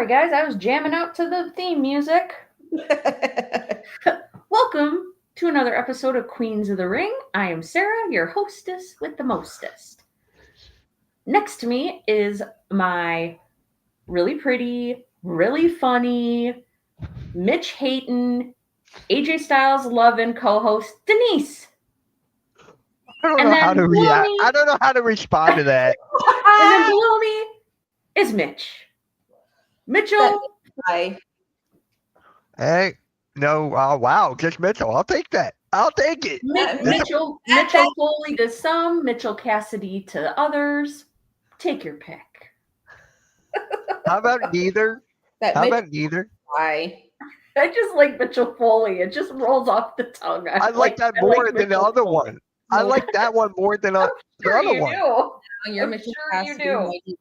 Sorry, guys, I was jamming out to the theme music. Welcome to another episode of Queens of the Ring. I am Sarah, your hostess with the mostest. Next to me is my really pretty, really funny, Mitch Hayton, AJ Styles loving co-host Denise. I don't And know how then to below react. me- I don't know how to respond to that. And then below me is Mitch. Mitchell. Hi. Hey, no, wow, just Mitchell. I'll take that. I'll take it. Mitchell Foley to some, Mitchell Cassidy to others. Take your pick. How about neither? How about neither? Hi. I just like Mitchell Foley. It just rolls off the tongue. I like that more than the other one. I like that one more than the other one. You're I'm Mitchell sure you Cassidy, do. my dear.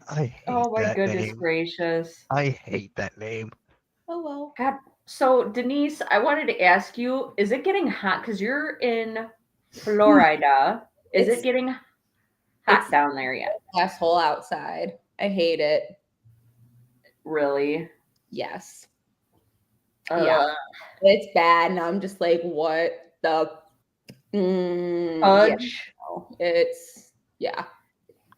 I hate Oh my that goodness name. gracious. I hate that name. Oh well. God. So Denise, I wanted to ask you, is it getting hot? Because you're in Florida. Is it getting hot down there yet? Asshole outside. I hate it. Really? Yes. Yeah. It's bad. And I'm just like, what the Fudge. It's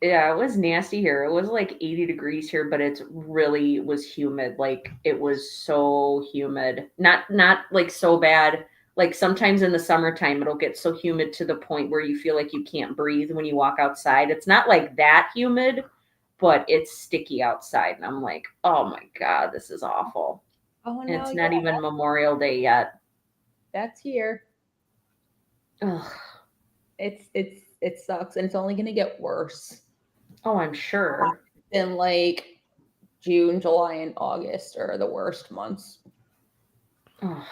Yeah, it was nasty here. It was like 80 degrees here, but it really was humid. Like it was so humid. Not like so bad. Like sometimes in the summertime it'll get so humid to the point where you feel like you can't breathe when you walk outside. It's not like that humid, but it's sticky outside. And I'm like, oh my God, this is awful. Oh And no. it's not even Memorial Day yet. That's here. Ugh. It sucks. And it's only gonna get worse. Oh, I'm sure. In like June, July, and August are the worst months. Oh,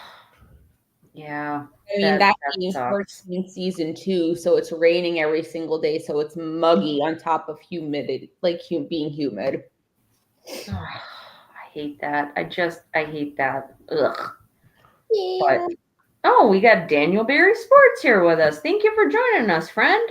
yeah. I mean, that means sucks. hurricane season 2, so it's raining every single day, so it's muggy on top of humidity, like being humid. Oh, I hate that. I hate that. Ugh. Yeah. But, we got Daniel Berry Sports here with us. Thank you for joining us, friend.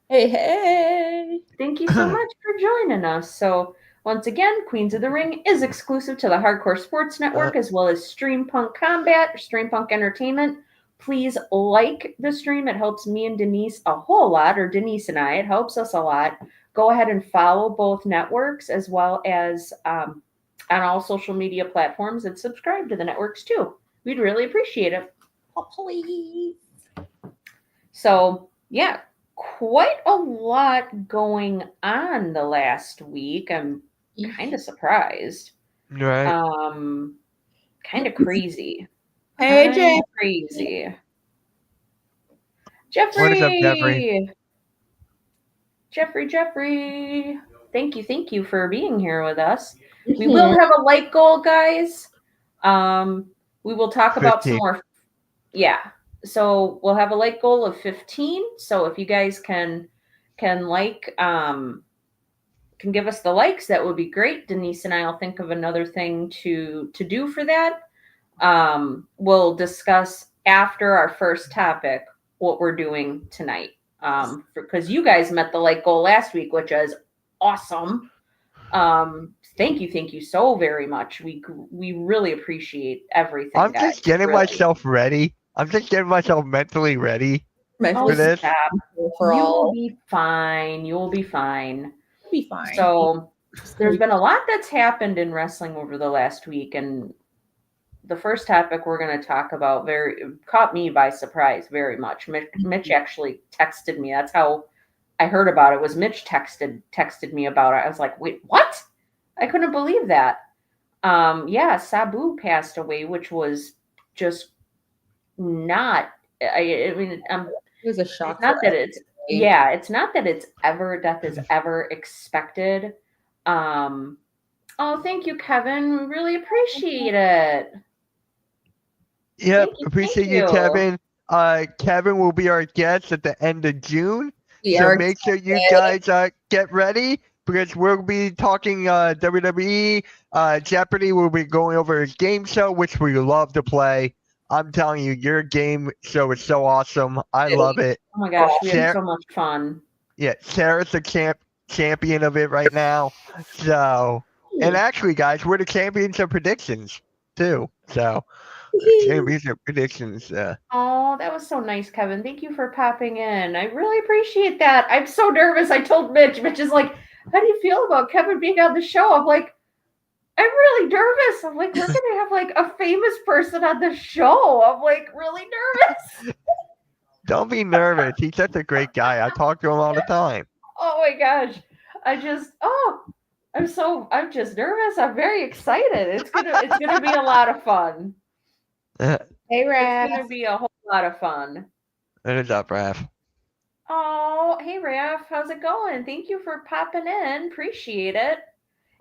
Hey. Thank you so much for joining us. So, once again, Queens of the Ring is exclusive to the Hardcore Sports Network as well as Stream Punk Combat, Stream Punk Entertainment. Please like the stream. It helps me and Denise a whole lot, or Denise and I. It helps us a lot. Go ahead and follow both networks as well as on all social media platforms and subscribe to the networks too. We'd really appreciate it. Oh, please. So, yeah, quite a lot going on the last week. I'm kind of surprised. Right. Kind of crazy. Hey, Jay. Crazy. Jeffrey. What is up, Jeffrey? Jeffrey. Thank you for being here with us. We will have a like goal, guys. We will talk about 15. some more. Yeah. So we'll have a like goal of 15. So if you guys can like, can give us the likes, that would be great. Denise and I will think of another thing to do for that. We'll discuss after our first topic what we're doing tonight. Because you guys met the like goal last week, which is awesome. Thank you so very much. We really appreciate everything. I'm just getting myself ready. I'm just getting myself mentally ready for this. Stop. You'll be fine. You'll be fine. Be fine. So there's been a lot that's happened in wrestling over the last week, and the first topic we're going to talk about caught me by surprise very much. Mitch actually texted me. That's how I heard about it. Was Mitch texted me about it. I was like, wait, what? I couldn't believe that. Sabu passed away, which was just not. I mean, it was a shock. It's not that it's. Yeah, it's not that it's death is ever expected. Thank you, Kevin. We really appreciate it. Yep, appreciate you, Kevin. Kevin will be our guest at the end of June. So make sure you guys get ready because we'll be talking WWE. Jeopardy will be going over a game show, which we love to play. I'm telling you, your game show is so awesome. I love it. Oh my gosh, we had so much fun. Yeah, Sarah's the champion of it right now. So And actually, guys, we're the champions of predictions too. So champions of predictions. Oh, that was so nice, Kevin. Thank you for popping in. I really appreciate that. I'm so nervous. I told Mitch. Mitch is like, "How do you feel about Kevin being on the show?" I'm like, "I'm really nervous." I'm like, "We're gonna have like a famous person on the show." I'm like, really nervous. Don't be nervous. He's such a great guy. I talk to him all the time. Oh my gosh. I'm just nervous. I'm very excited. It's gonna be a lot of fun. Hey, Raph. It's gonna be a whole lot of fun. What is up, Raph? Oh, hey Raph, how's it going? Thank you for popping in. Appreciate it.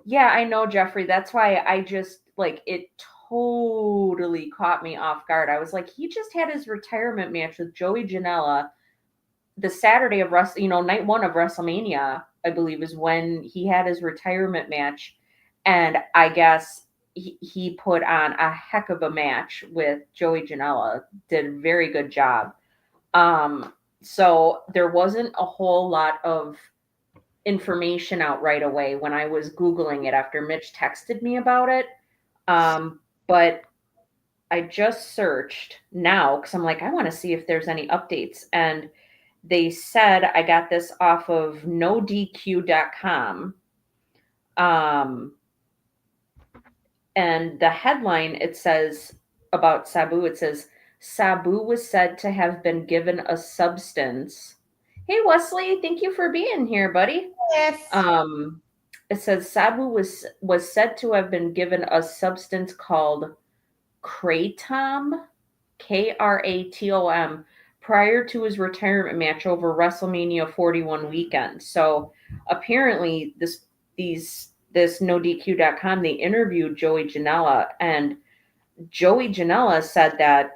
Yeah, I know, Jeffrey. That's why I just like it totally caught me off guard. I was like, he just had his retirement match with Joey Janela the Saturday of night one of WrestleMania, I believe, is when he had his retirement match. And I guess he put on a heck of a match with Joey Janela, did a very good job. So there wasn't a whole lot of information out right away when I was Googling it after Mitch texted me about it. But I just searched now because I'm like, I want to see if there's any updates. And they said, I got this off of NoDQ.com. And the headline, it says about Sabu, it says, Sabu was said to have been given a substance. Hey, Wesley, thank you for being here, buddy. Yes. It says Sabu was said to have been given a substance called Kratom, Kratom, prior to his retirement match over WrestleMania 41 weekend. So apparently this NoDQ.com, they interviewed Joey Janela, and Joey Janela said that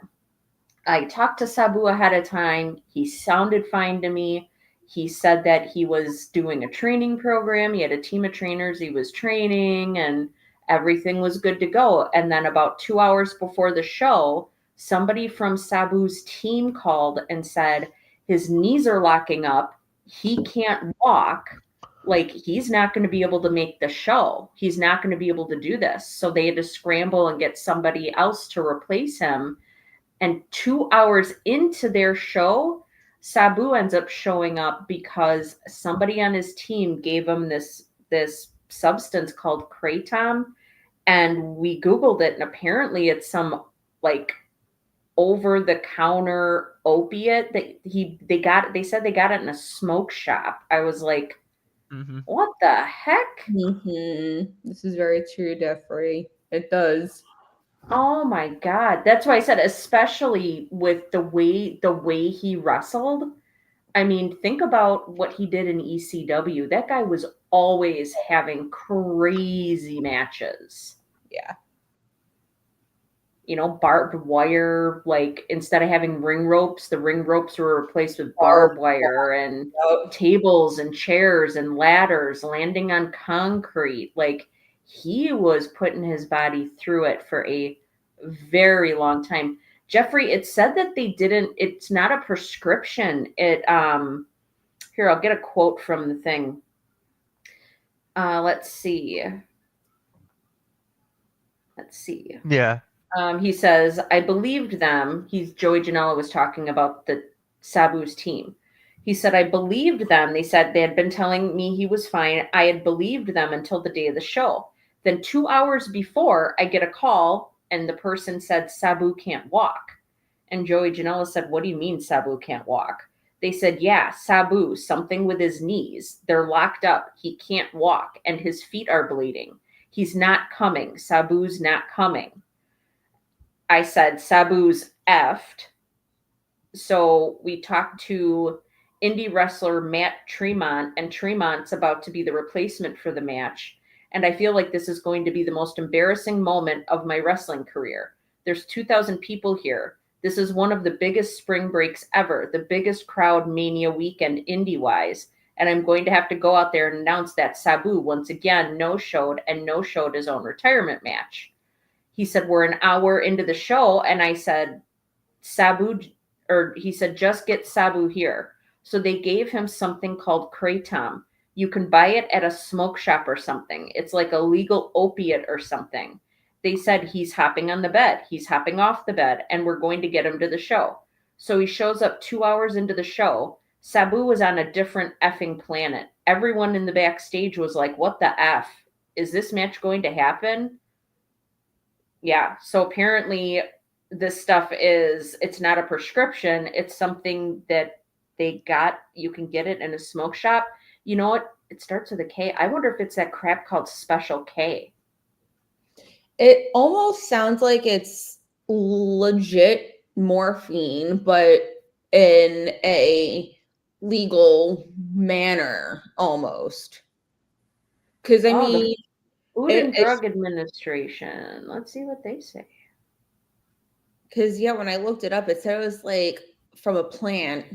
I talked to Sabu ahead of time. He sounded fine to me. He said that he was doing a training program. He had a team of trainers he was training, and everything was good to go. And then about 2 hours before the show, somebody from Sabu's team called and said his knees are locking up. He can't walk. Like, he's not going to be able to make the show. He's not going to be able to do this. So they had to scramble and get somebody else to replace him. And 2 hours into their show, Sabu ends up showing up because somebody on his team gave him this substance called Kratom. And we Googled it, and apparently it's some like over-the-counter opiate that they said they got it in a smoke shop. I was like, what the heck? This is very true, Jeffrey. It does. Oh my God. That's why I said, especially with the way he wrestled. I mean, think about what he did in ECW. That guy was always having crazy matches. Yeah. You know, barbed wire, like instead of having ring ropes, the ring ropes were replaced with barbed wire, and tables and chairs and ladders landing on concrete. Like, he was putting his body through it for a very long time. Jeffrey, it said that it's not a prescription. Here, I'll get a quote from the thing. Let's see. Yeah. He says, I believed them. Joey Janela was talking about the Sabu's team. He said, I believed them. They said they had been telling me he was fine. I had believed them until the day of the show. Then 2 hours before, I get a call, and the person said, Sabu can't walk. And Joey Janela said, what do you mean Sabu can't walk? They said, yeah, Sabu, something with his knees. They're locked up. He can't walk, and his feet are bleeding. He's not coming. Sabu's not coming. I said, Sabu's effed. So we talked to indie wrestler Matt Tremont, and Tremont's about to be the replacement for the match. And I feel like this is going to be the most embarrassing moment of my wrestling career. There's 2,000 people here. This is one of the biggest spring breaks ever, the biggest crowd Mania weekend indie-wise. And I'm going to have to go out there and announce that Sabu once again no-showed his own retirement match. He said, we're an hour into the show. And I said, he said, just get Sabu here. So they gave him something called Kratom. You can buy it at a smoke shop or something. It's like a legal opiate or something. They said he's hopping on the bed, he's hopping off the bed, and we're going to get him to the show. So he shows up 2 hours into the show. Sabu was on a different effing planet. Everyone in the backstage was like, what the F? Is this match going to happen? Yeah. So apparently this stuff it's not a prescription. It's something that they got. You can get it in a smoke shop. You know what? It starts with a K. I wonder if it's that crap called Special K. It almost sounds like it's legit morphine, but in a legal manner almost. Because I mean, Food and Drug Administration. Let's see what they say. Because when I looked it up, it said it was like from a plant.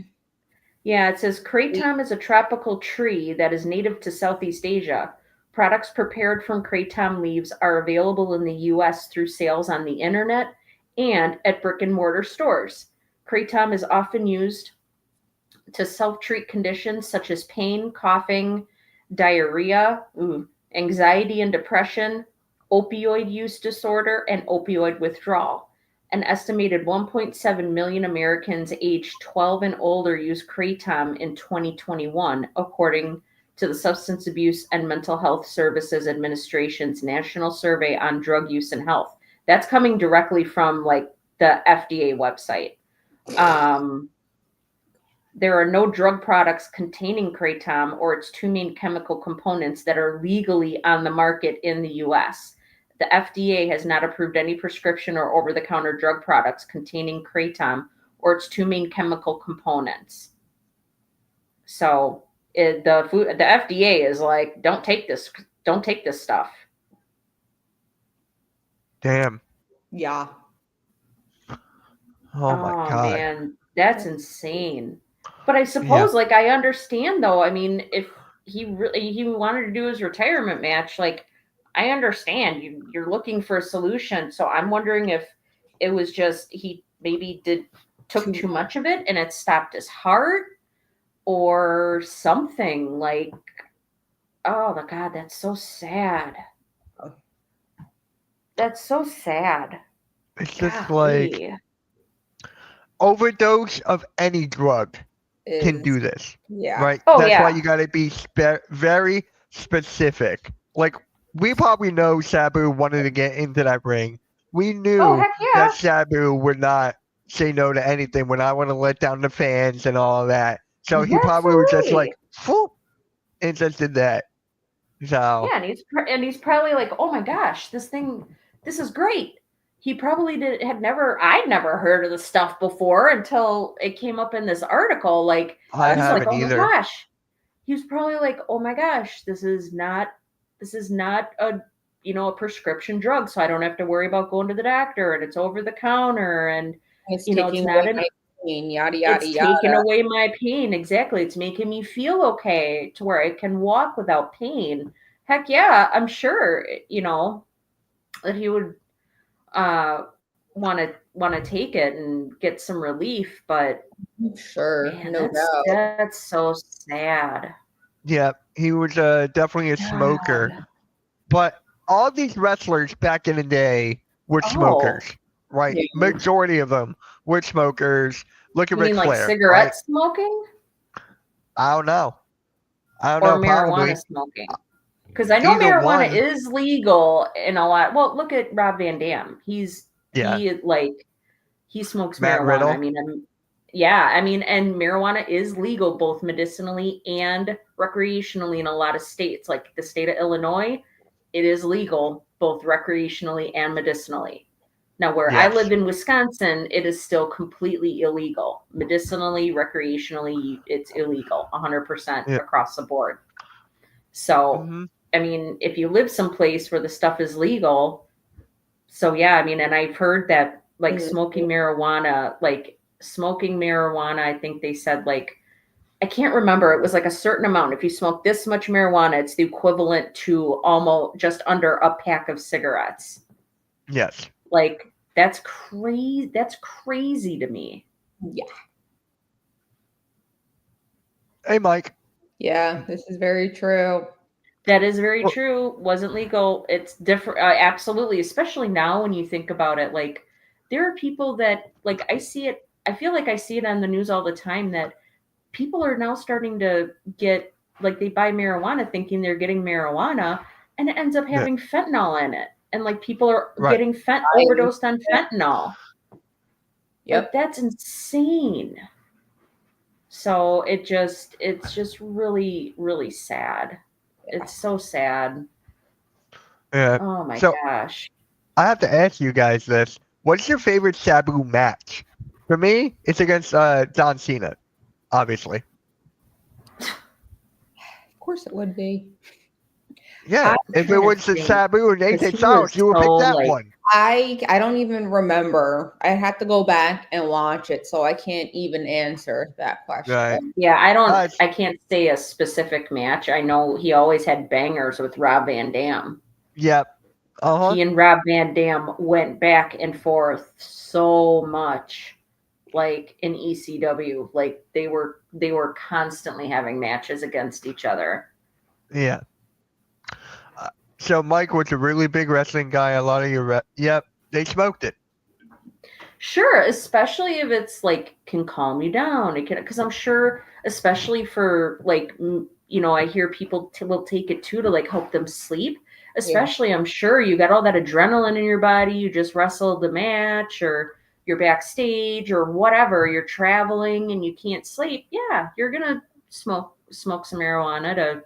Yeah, it says kratom is a tropical tree that is native to Southeast Asia. Products prepared from kratom leaves are available in the U.S. through sales on the internet and at brick and mortar stores. Kratom is often used to self-treat conditions such as pain, coughing, diarrhea, anxiety and depression, opioid use disorder, and opioid withdrawal. An estimated 1.7 million Americans aged 12 and older used kratom in 2021, according to the Substance Abuse and Mental Health Services Administration's National Survey on Drug Use and Health. That's coming directly from like the FDA website. There are no drug products containing kratom or its two main chemical components that are legally on the market in the U.S. The FDA has not approved any prescription or over-the-counter drug products containing kratom or its two main chemical components. So the FDA is like, don't take this stuff. Damn. Yeah. Oh my God. Man, that's insane. But I suppose, like, I understand though. I mean, if he wanted to do his retirement match, like, I understand you're looking for a solution. So I'm wondering if it was just he maybe took too much of it and it stopped his heart or something. Like, oh my God, that's so sad. That's so sad. It's just like overdose of any drug can do this. Yeah. Right? Oh, That's yeah. why you got to be very specific. Like, we probably know Sabu wanted to get into that ring. We knew that Sabu would not say no to anything, would not want to let down the fans and all of that. So he probably was just like, whoop, and just did that. So yeah, and he's probably like, oh my gosh, this is great. He probably I'd never heard of the stuff before until it came up in this article. Like, I haven't either. My gosh. He was probably like, oh my gosh, this is not a a prescription drug, so I don't have to worry about going to the doctor, and it's over the counter, and it's taking away my pain, yada yada it's yada. taking away my pain. Exactly. It's making me feel okay to where I can walk without pain. Heck yeah, I'm sure, that he would want to take it and get some relief, but sure, man, no doubt. That's so sad. Yeah, he was definitely a smoker. But all these wrestlers back in the day were smokers, right? Yeah. Majority of them were smokers. Look at Ric Flair. Like cigarette smoking? I don't know. Or marijuana probably. Smoking. Because I know marijuana is legal in a lot. Well, look at Rob Van Dam. He smokes Matt marijuana. Riddle. I mean, and marijuana is legal both medicinally and recreationally in a lot of states. Like the state of Illinois, it is legal both recreationally and medicinally. Now, where I live in Wisconsin, it is still completely illegal. Medicinally, recreationally, it's illegal 100% across the board. So, I mean, if you live someplace where the stuff is legal, so yeah, I mean, and I've heard that like smoking marijuana, I think they said like, I can't remember. It was like a certain amount. If you smoke this much marijuana, it's the equivalent to almost just under a pack of cigarettes. Yes. Like, that's crazy. That's crazy to me. Yeah. Hey, Mike. Yeah, this is very true. That is very true. Wasn't legal. It's different. Absolutely. Especially now when you think about it, like there are people that like I see it. I feel like I see it on the news all the time that people are now starting to get like they buy marijuana thinking they're getting marijuana and it ends up having fentanyl in it. And like people are getting overdosed on fentanyl. Yep. Like that's insane. So it's just really, really sad. It's so sad. Yeah. Oh my gosh. I have to ask you guys this. What's your favorite Sabu match? For me, it's against John Cena, obviously. Of course it would be. Yeah, if it was the Sabu and AJ Styles, you would pick that one. I don't even remember. I have to go back and watch it, so I can't even answer that question. Right. Yeah, I can't say a specific match. I know he always had bangers with Rob Van Dam. Yep. He and Rob Van Dam went back and forth so much, like in ECW. Like they were constantly having matches against each other. Yeah. So Mike was a really big wrestling guy. A lot of your yep, they smoked it. Sure, especially if it's like can calm you down. It can, because I'm sure, especially for like I hear people will take it too to like help them sleep. Especially, I'm sure you got all that adrenaline in your body. You just wrestled the match, or you're backstage, or whatever. You're traveling and you can't sleep. Yeah, you're gonna smoke some marijuana to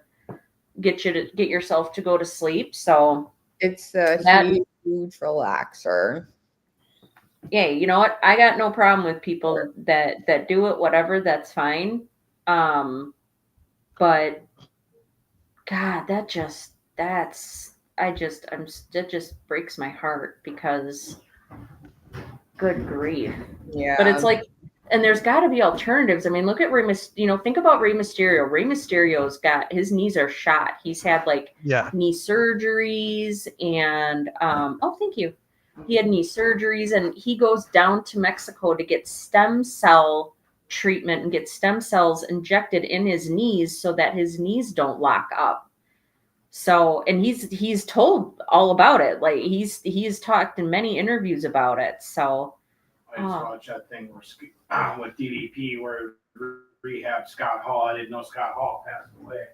get yourself to go to sleep. So it's a huge relaxer. Yeah, you know what? I got no problem with people that do it. Whatever, that's fine. But God, that just breaks my heart because, good grief. Yeah. But it's like, and there's got to be alternatives. I mean, look at Rey Mysterio. Think about Rey Mysterio. Rey Mysterio's got his knees are shot. He's had like knee surgeries and thank you. He had knee surgeries and he goes down to Mexico to get stem cell treatment and get stem cells injected in his knees so that his knees don't lock up. So, and he's told all about it. Like he's talked in many interviews about it. So I just watched that thing with DDP where rehab Scott Hall. I didn't know Scott Hall passed away.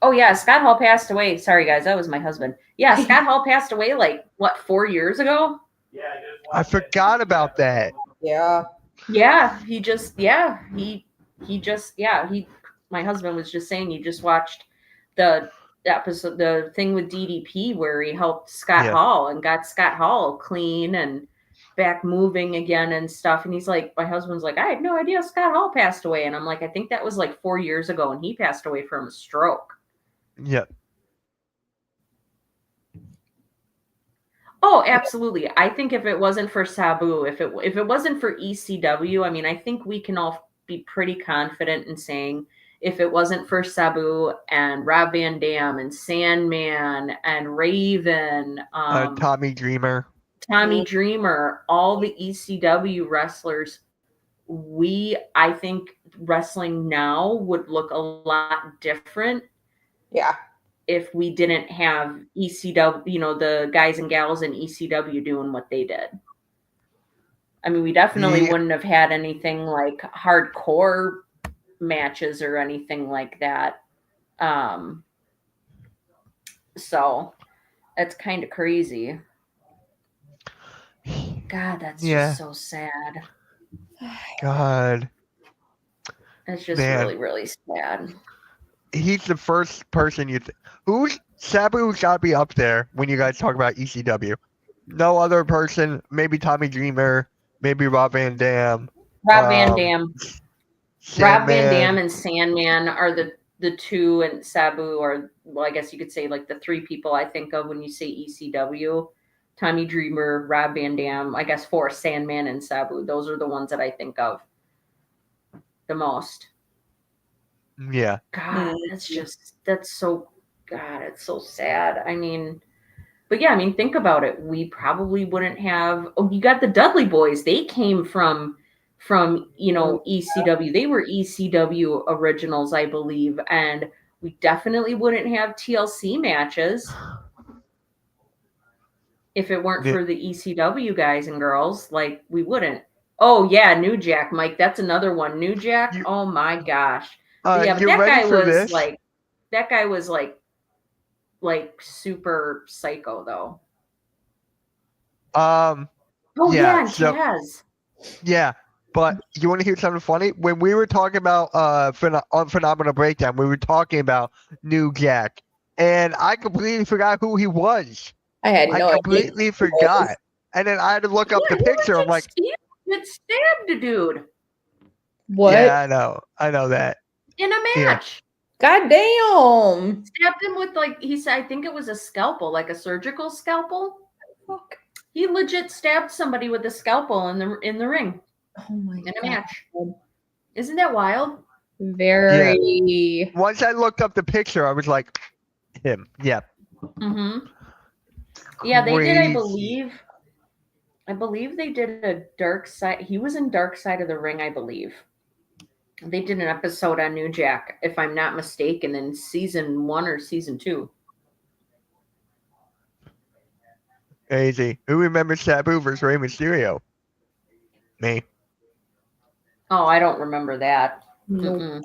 Oh yeah, Scott Hall passed away. Sorry guys, that was my husband. Yeah, Scott Hall passed away like 4 years ago? Yeah, I forgot about that. Yeah. Yeah, my husband was just saying he just watched the episode, the thing with DDP where he helped Scott Hall and got Scott Hall clean and back moving again and stuff. And he's like, my husband's like, I had no idea Scott Hall passed away. And I'm like, I think that was like 4 years ago and he passed away from a stroke. Yep. Oh, absolutely. I think if it wasn't for Sabu, if it wasn't for ECW, I mean, I think we can all be pretty confident in saying if it wasn't for Sabu and Rob Van Dam and Sandman and Raven, Tommy Dreamer, all the ECW wrestlers, I think wrestling now would look a lot different. Yeah. If we didn't have ECW, the guys and gals in ECW doing what they did. I mean, we definitely wouldn't have had anything like hardcore matches or anything like that. So that's kind of crazy. God, that's just so sad. God. It's just really, really sad. He's the first person Sabu's got to be up there when you guys talk about ECW. No other person, maybe Tommy Dreamer, maybe Rob Van Dam. Rob Van Dam and Sandman are the two, and Sabu are, well, I guess you could say like the three people I think of when you say ECW. Tommy Dreamer, Rob Van Dam, I guess 4, Sandman and Sabu. Those are the ones that I think of the most. Yeah. God, it's so sad. I mean, but yeah, I mean, think about it. We probably wouldn't have, you got the Dudley Boys. They came from from, ECW. They were ECW originals, I believe, and we definitely wouldn't have TLC matches if it weren't for the ECW guys and girls. Like, we wouldn't. Oh yeah, New Jack, Mike. That's another one. New Jack. Oh my gosh. Yeah, but you that ready guy for was this? like super psycho though. Oh yeah, and Taz. Yeah, but you want to hear something funny? When we were talking about on Phenomenal Breakdown, we were talking about New Jack, and I completely forgot who he was. I completely forgot, and then I had to look up the picture. I'm like, it stabbed a dude. What? Yeah, I know that in a match. Yeah. God damn! Stabbed him with he said, I think it was a scalpel, like a surgical scalpel. Fuck. He legit stabbed somebody with a scalpel in the ring. Oh my god! In a match. Isn't that wild? Very. Yeah. Once I looked up the picture, I was like, him. Yeah. Mm-hmm. Yeah, they did. I believe they did a Dark Side. He was in Dark Side of the Ring, I believe. They did an episode on New Jack, if I'm not mistaken, in season 1 or season 2. Crazy. Who remembers Sabu versus Rey Mysterio? Me. Oh, I don't remember that. Nope.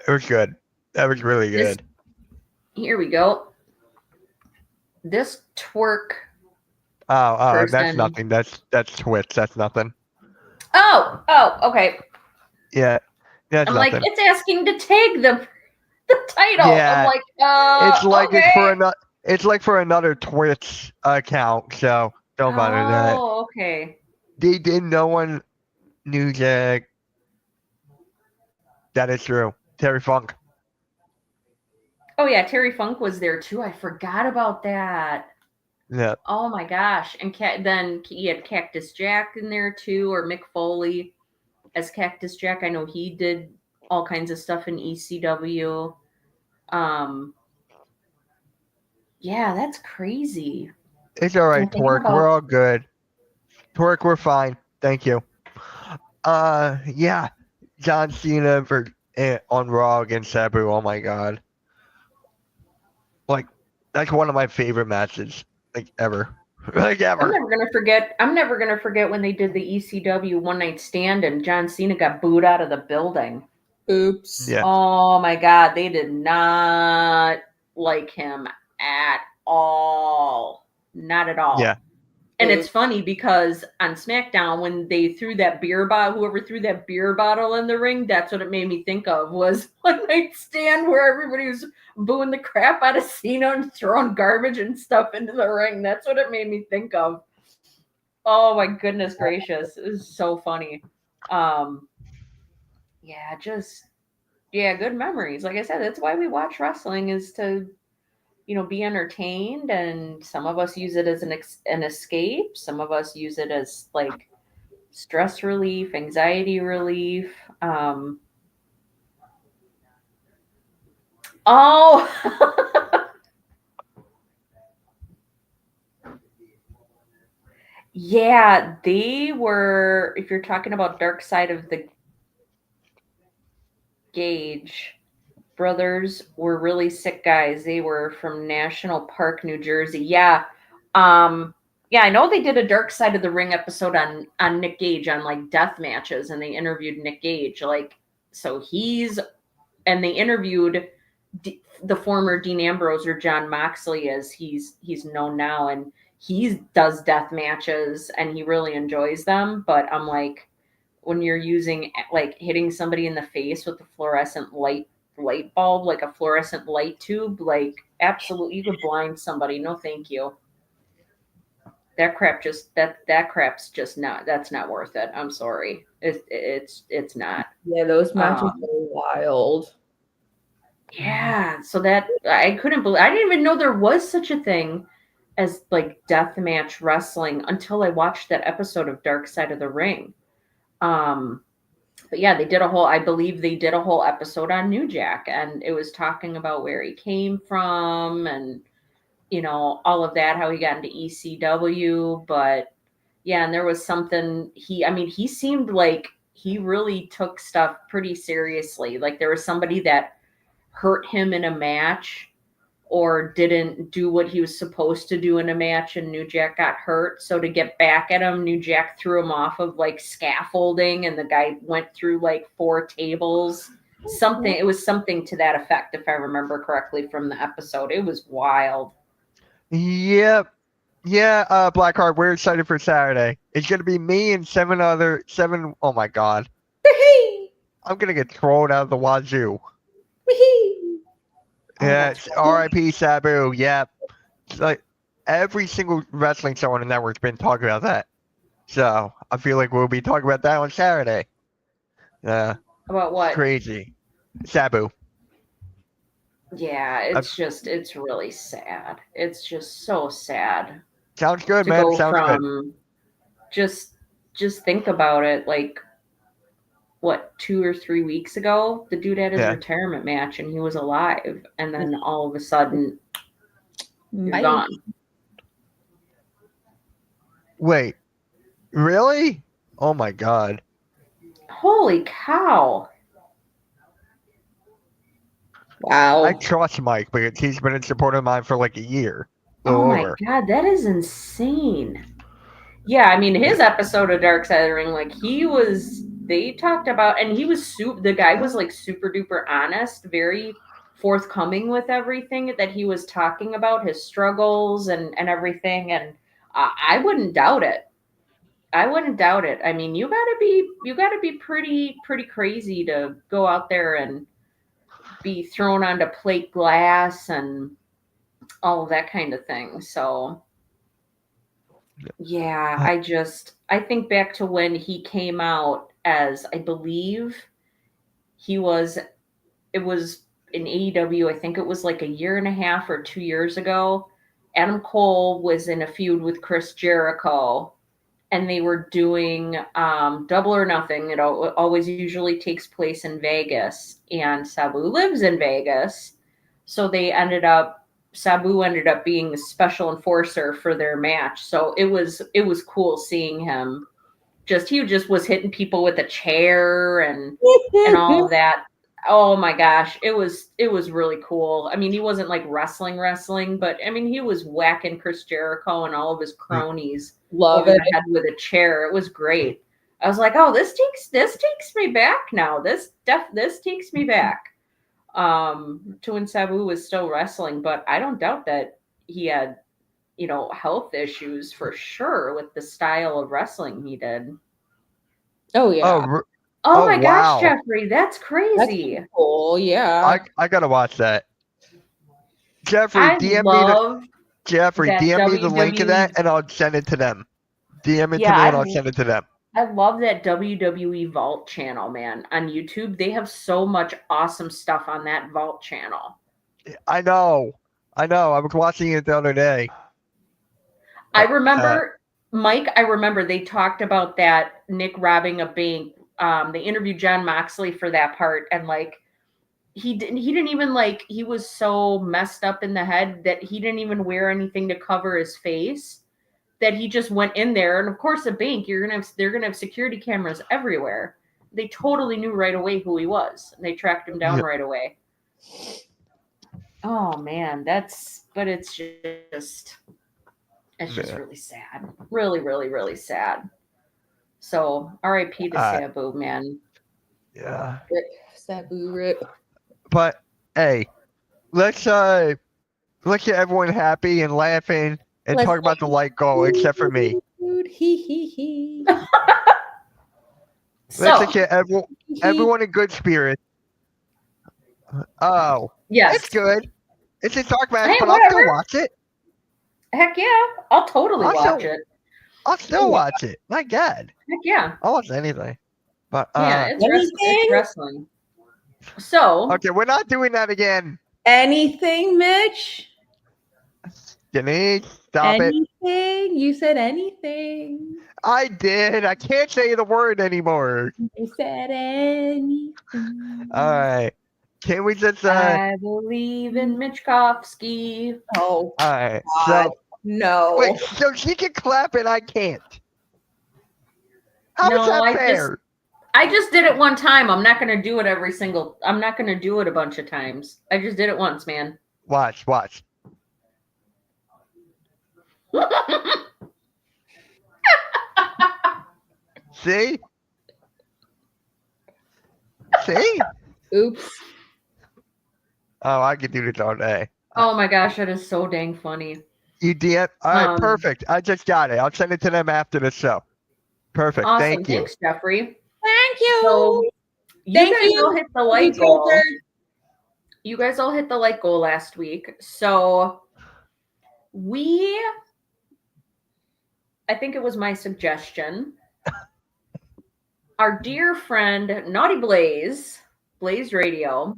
It was good. That was really good. Here we go. This twerk. Oh, that's nothing. That's Twitch. That's nothing. Oh, okay. Yeah, that's I'm nothing. like, it's asking to tag the title. Yeah, I'm like, it's like okay. it's like for another Twitch account, so don't bother that. Oh, okay. They did no one New Jack. That is true. Terry Funk. Oh yeah, Terry Funk was there too. I forgot about that. Yeah. Oh my gosh. And then he had Cactus Jack in there too, or Mick Foley as Cactus Jack. I know he did all kinds of stuff in ECW. Yeah, that's crazy. It's all right, Twerk. We're all good. Twerk, we're fine. Thank you. Yeah. John Cena on Raw against Sabu. Oh my god. Like, that's one of my favorite matches, ever. Ever. I'm never gonna forget when they did the ECW One Night Stand and John Cena got booed out of the building. Oops. Yeah. Oh my god, they did not like him at all. Not at all. Yeah. And it's funny because on SmackDown, when they threw that beer bottle, whoever threw that beer bottle in the ring, that's what it made me think of, was One Night Stand, where everybody was booing the crap out of Cena and throwing garbage and stuff into the ring. That's what it made me think of. Oh my goodness gracious. It was so funny. Good memories. Like I said, that's why we watch wrestling, is to be entertained, and some of us use it as an escape. Some of us use it as stress relief, anxiety relief. Yeah, they were, if you're talking about Dark Side of the Gauge brothers, were really sick guys. They were from National Park, New Jersey. Yeah. I know they did a Dark Side of the Ring episode on Nick Gage, on death matches, and they interviewed Nick Gage. And they interviewed the former Dean Ambrose, or John Moxley as he's known now, and he does death matches and he really enjoys them. But I'm like, when you're using hitting somebody in the face with a fluorescent light bulb, like a fluorescent light tube, absolutely, you could blind somebody. No, thank you. That crap's just not. That's not worth it. I'm sorry. It's not. Yeah, those matches are wild. Yeah, so that I couldn't believe. I didn't even know there was such a thing as deathmatch wrestling until I watched that episode of Dark Side of the Ring. But yeah, I believe they did a whole episode on New Jack, and it was talking about where he came from and all of that, how he got into ECW. But Yeah, and there was something he seemed like he really took stuff pretty seriously. Like there was somebody that hurt him in a match or didn't do what he was supposed to do in a match and New Jack got hurt. So to get back at him, New Jack threw him off of like scaffolding and the guy went through like 4 tables. It was something to that effect, if I remember correctly from the episode. It was wild. Yep. Yeah, Blackheart, we're excited for Saturday. It's going to be me and 7. Oh my God. I'm going to get thrown out of the wazoo. Yeah, R.I.P. Sabu. Yep. It's like every single wrestling show on the network's been talking about that. So I feel like we'll be talking about that on Saturday. About what? Crazy. Sabu. Yeah, it's really sad. It's just so sad. Sounds good, To man. go Sounds good. from just think about it, like what, 2 or 3 weeks ago, the dude had his retirement match and he was alive, and then all of a sudden you're gone. Wait, really? Oh my God. Holy cow. Wow. I trust Mike because he's been a supporter of mine for like a year. Oh my God, that is insane. Yeah, I mean, his episode of Dark Side of the Ring, like they talked about, and he was the guy was like super duper honest, very forthcoming with everything that he was talking about, his struggles and everything. And I wouldn't doubt it. I wouldn't doubt it. I mean, you gotta be pretty crazy to go out there and be thrown onto plate glass and all of that kind of thing. So yeah, I think back to when he came out as, I believe it was in AEW, I think it was like 1.5 or 2 years ago. Adam Cole was in a feud with Chris Jericho and they were doing Double or Nothing. It always usually takes place in Vegas, and Sabu lives in Vegas. So Sabu ended up being the special enforcer for their match. So it was cool seeing him. He just was hitting people with a chair and all of that. Oh my gosh, it was really cool. I mean, he wasn't like wrestling, but I mean, he was whacking Chris Jericho and all of his cronies over the head with a chair. It was great. I was like, oh, this takes me back now. This takes me back to when Sabu was still wrestling. But I don't doubt that he had, health issues for sure with the style of wrestling he did. Oh yeah. Oh my gosh, Jeffrey, that's crazy. That's cool, yeah. I gotta watch that. Jeffrey, DM me the link of that and I'll send it to them. DM it to me and I'll send it to them. I love that WWE Vault channel, man. On YouTube, they have so much awesome stuff on that Vault channel. I know. I was watching it the other day. I remember, Mike, they talked about that Nick robbing a bank. They interviewed Jon Moxley for that part, and like he didn't even like, he was so messed up in the head that he didn't even wear anything to cover his face, that he just went in there. And of course, a bank, they're gonna have security cameras everywhere. They totally knew right away who he was, and they tracked him down right away. Oh man, it's just really sad. Really, really, really sad. So R.I.P. to Sabu, man. Yeah. Rip, Sabu, rip. But hey, let's get everyone happy and laughing and talk about the light goal, except for me. Let's get everyone in good spirit. Oh, yes, it's good. It's a dark match, hey, but whatever. I'll still watch it. Heck yeah, I'll totally watch it. I'll still watch it. My God. Heck yeah. I'll watch anything. But yeah, it's wrestling. So okay, we're not doing that again. Anything, Mitch? Denise, stop it. Anything? You said anything. I did. I can't say the word anymore. You said anything. All right. Can we just I believe in Mitchkovsky. Oh. All right. God. So no. wait, so she can clap and I can't. How is No, that I fair? I just did it one time. I'm not gonna do it I'm not gonna do it a bunch of times. I just did it once, man. Watch. See? See? Oops. Oh, I could do this all day. Oh my gosh, that is so dang funny. You DM? All right, Um, perfect. I just got it. I'll send it to them after the show. Perfect. Awesome. Thank you. Thanks, Jeffrey. Thank you. So Thank you guys you. all hit the like goal. Joker. You guys all hit the like goal last week. So I think it was my suggestion. Our dear friend Naughty Blaze Radio,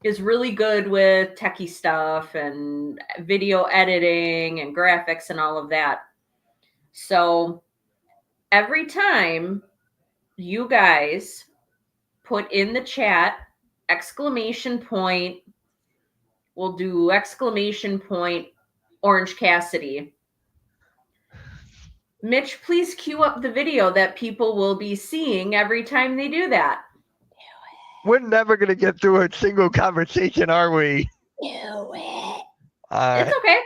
is really good with techie stuff and video editing and graphics and all of that. So every time you guys put in the chat exclamation point, we'll do exclamation point Orange Cassidy. Mitch, please cue up the video that people will be seeing every time they do that. We're never going to get through a single conversation, are we? Do it. It's okay.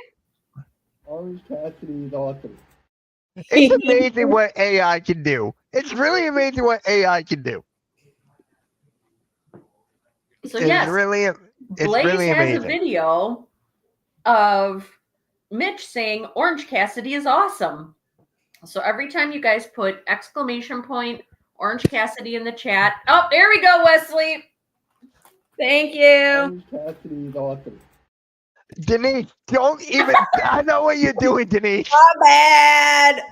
Orange Cassidy is awesome. It's amazing what AI can do. It's really amazing what AI can do. So It's yes, really Blaze really has amazing. a video of Mitch saying Orange Cassidy is awesome. So every time you guys put exclamation point Orange Cassidy in the chat. Oh, there we go, Wesley. Thank you. Orange Cassidy is awesome. Denise, don't even. I know what you're doing, Denise. My bad.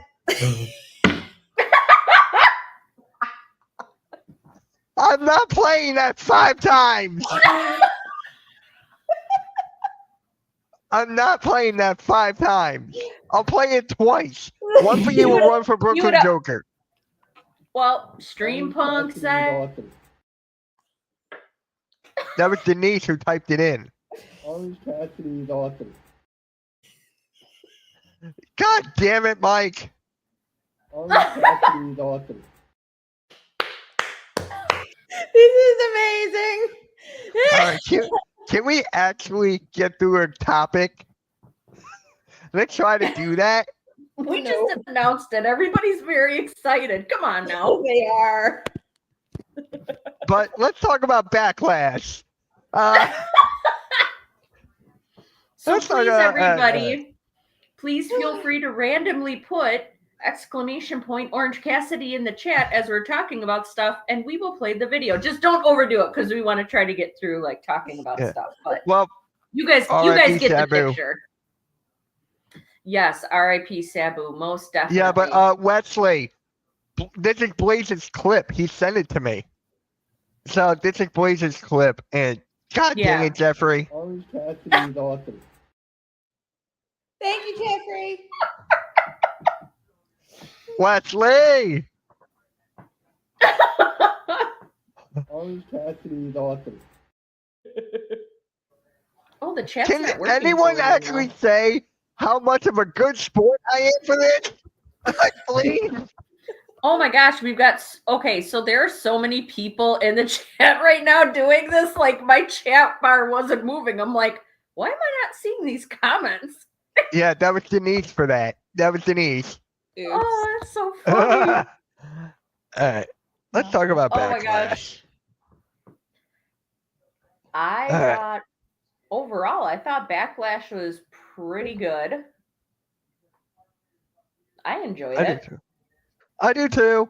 I'm not playing that 5 times. I'm not playing that 5 times. I'll play it twice. One for you and one for Brooklyn up. Joker. Well, Stream Punk Orange Cassidy is said awesome. That was Denise who typed it in. Orange Cassidy is awesome. God damn it, Mike. Orange Cassidy is awesome. This is amazing. All right, can we actually get through a topic? Let's try to do that. we No. just announced it. Everybody's very excited. Come on now. Oh, they are. But let's talk about Backlash. So Let's talk please, about- everybody, please feel free to randomly put exclamation point Orange Cassidy in the chat as we're talking about stuff, and we will play the video. Just don't overdo it because we want to try to get through like talking about Yeah. stuff. But Well, you guys R.I.P. get Sabu. the picture. Yes, R.I.P. Sabu, most definitely. yeah, but Wesley, this is Blaze's clip. He sent it to me. So this is Blaze's clip, and God dang Yeah. it, Jeffrey. Orange Cassidy is awesome. Thank you, Jeffrey. Wesley! Orange Cassidy is awesome. Oh, the chat's Can not working anyone so well actually now. say how much of a good sport I am for this? Like, please? Oh my gosh, we've got okay. So there are so many people in the chat right now doing this. Like my chat bar wasn't moving. I'm like, why am I not seeing these comments? Yeah, that was Denise for that. That was Denise. Oops. Oh, that's so All funny. right, let's talk about Oh my Backlash. gosh. I All right. thought overall, I thought Backlash was pretty good. I enjoyed I do it. too. I do too.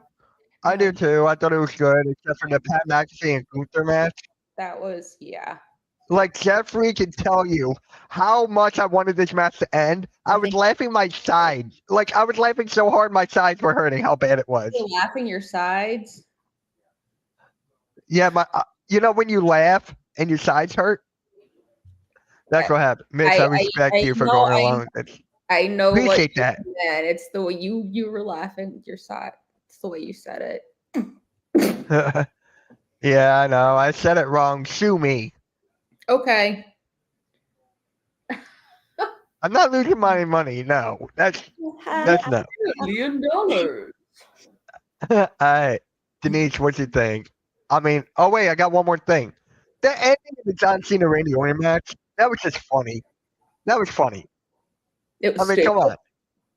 I do too. I thought it was good, except for the Pat McAfee and Gunther match. That was, yeah. Like Jeffrey can tell you how much I wanted this match to end. I was laughing my sides. Like I was laughing so hard my sides were hurting. How bad it was. You're laughing your sides. Yeah, my. You know when you laugh and your sides hurt. That's what happened. Mitch, I respect you for know, going along. I know what Appreciate you that. meant. It's the way you were laughing with your side. It's the way you said it. Yeah, I know. I said it wrong. Sue me. Okay. I'm not losing my money. No, that's no. $1 million. All right, Denise, what you think? I mean, oh wait, I got one more thing. The ending of the John Cena Randy Orton match, that was just funny. That was funny. It was I mean, stupid. come on.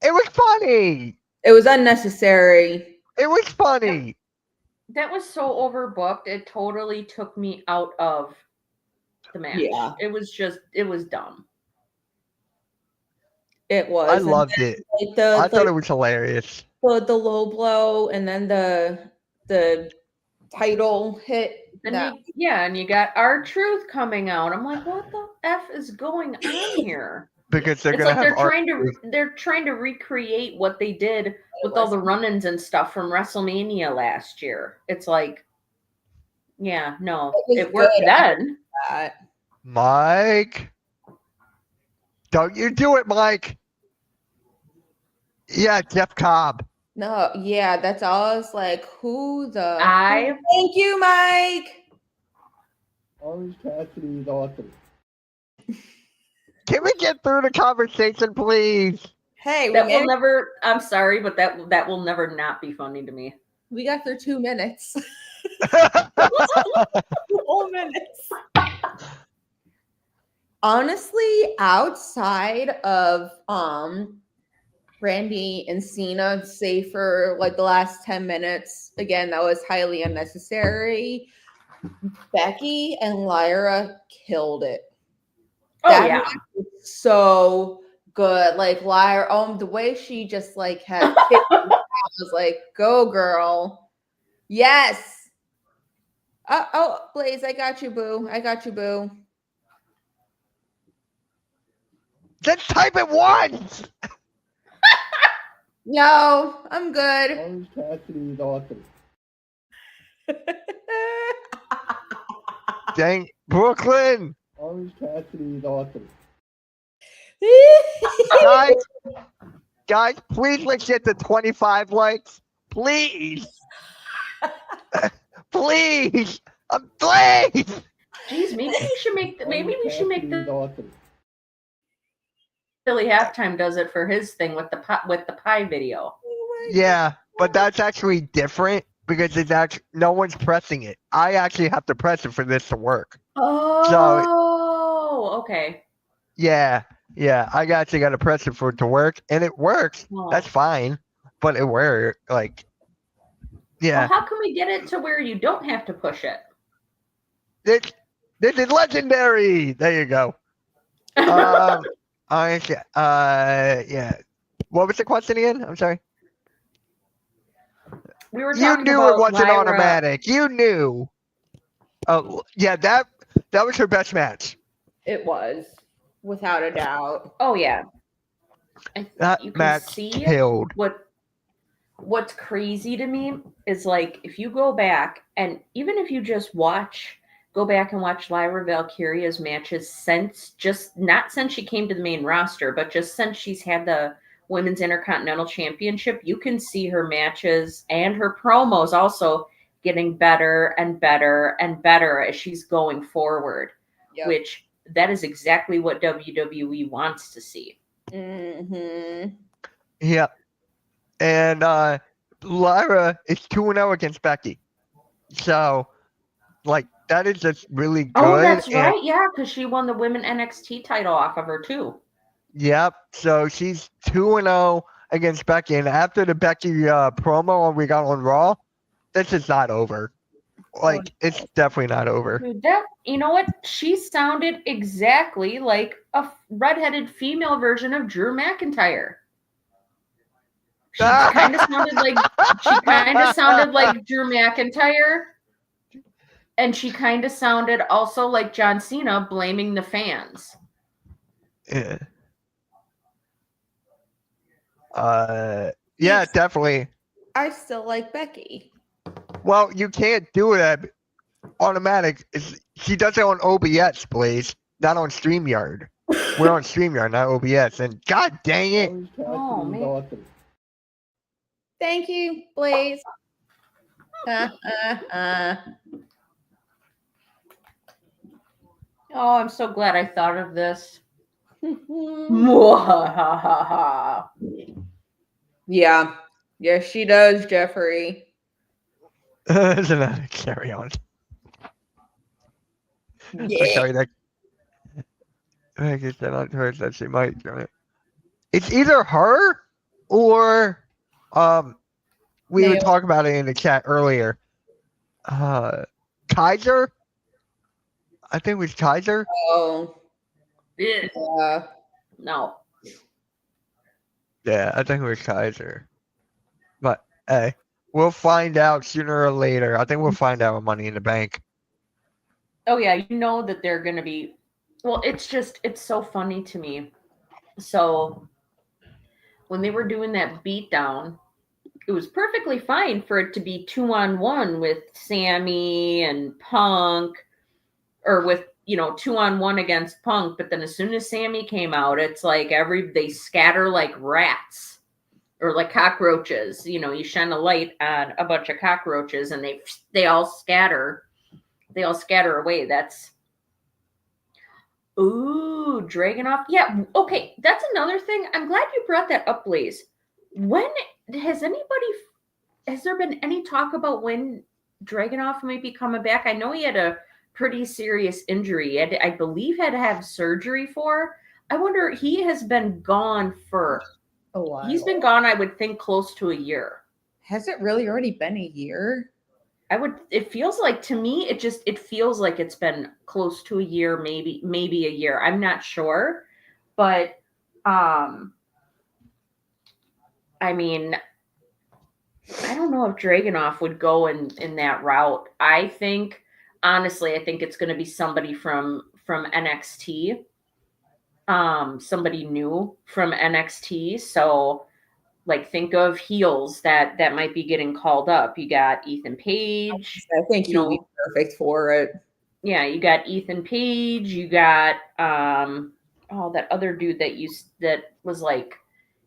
It was funny. It was unnecessary. It was funny. That was so overbooked. It totally took me out of the match. Yeah. It was dumb. It was. I And loved then, it. like, the I thought it was hilarious. the low blow and then the title hit. And you got R-Truth coming out. I'm like, what the F is going on here? Because they're It's gonna like have they're trying to recreate what they did with all the run-ins and stuff from WrestleMania last year. It's like, yeah, no, it worked then. Mike, don't you do it, Mike? Yeah, Jeff Cobb. No, yeah, that's all. I was like, who the? Thank you, Mike. Orange Cassidy daughter. Can we get through the conversation, please? Hey, That will never. I'm sorry, but that will never not be funny to me. we got through 2 minutes. 4 minutes. Honestly, outside of Randy and Cena, say for like the last 10 minutes, again, that was highly unnecessary. Becky and Lyra killed it. Oh, was so good. Like Lyra, the way she just like had kicked I was like, go girl. Yes. Oh, Blaze, I got you, boo. I got you, boo. Just type it once. No, I'm good. Orange Cassidy daughter. Dang, Brooklyn. Orange Cassidy daughter. Guys, please let's get to 25 likes. Please. Please. Please. Jeez, maybe we should make the daughter. Billy Halftime does it for his thing with the pie video. Yeah, but that's actually different because it's actually no one's pressing it. I actually have to press it for this to work. Oh, okay. Yeah, I actually got to press it for it to work, and it works. Oh. That's fine, but it works. Like, yeah. Well, how can we get it to where you don't have to push it? This is legendary. There you go. Yeah. What was the question again? I'm sorry. We were You talking knew about it wasn't Lyra. automatic. You knew. Oh, yeah, that was her best match. It was, without a doubt. Oh yeah. That You can match see killed. What's crazy to me is like if you go back and even if you just go back and watch Lyra Valkyria's matches not since she came to the main roster, but just since she's had the Women's Intercontinental Championship, you can see her matches and her promos also getting better and better and better as she's going forward, which that is exactly what WWE wants to see. Mm-hmm. Yeah. And Lyra is 2-0 against Becky. So, like, that is just really good. Oh, that's right. Yeah, because she won the Women NXT title off of her, too. Yep. So she's 2-0 against Becky. And after the Becky promo we got on Raw, this is not over. Like, it's definitely not over. Dude, you know what? She sounded exactly like a redheaded female version of Drew McIntyre. She kind of sounded like Drew McIntyre. And she kind of sounded also like John Cena blaming the fans. Yeah. Yeah, definitely. I still like Becky. Well, you can't do that automatic. She does it on OBS, Blaze, not on StreamYard. We're on StreamYard, not OBS. And god dang it. Orange Cassidy Oh, man. daughter. Thank you, Blaze. Oh, I'm so glad I thought of this. Yeah. Yes, she does, Jeffrey. Carry on. Yeah. I'm sorry, that I guess that on her that she might. It's either her or we were Naomi. talking about it in the chat earlier. Kaiser. I think it was Kaiser. Oh, Ugh, yeah. no. Yeah, I think it was Kaiser. But hey, we'll find out sooner or later. I think we'll find out with Money in the Bank. Oh yeah, you know that they're gonna be. Well, it's so funny to me. So when they were doing that beatdown, it was perfectly fine for it to be 2-on-1 with Sammy and Punk, or with 2-on-1 against Punk. But then as soon as Sammy came out, it's like they scatter like rats or like cockroaches. You shine a light on a bunch of cockroaches and they all scatter. They all scatter away. That's ooh, Dragunov. Yeah, okay. That's another thing. I'm glad you brought that up, Blaze. When has there been any talk about when Dragunov might be coming back? I know he had a pretty serious injury. I believe had to have surgery for. I wonder, he has been gone for A while. he's been gone, I would think, close to a year. Has it really already been a year? It feels like, to me, it feels like it's been close to a year, maybe a year. I'm not sure. But I mean, I don't know if Dragunov would go in that route. Honestly, I think it's going to be somebody from NXT. Somebody new from NXT. So like, think of heels that might be getting called up. You got Ethan Page. I think he'll be perfect for it. Yeah, you got Ethan Page. You got that other dude that was like,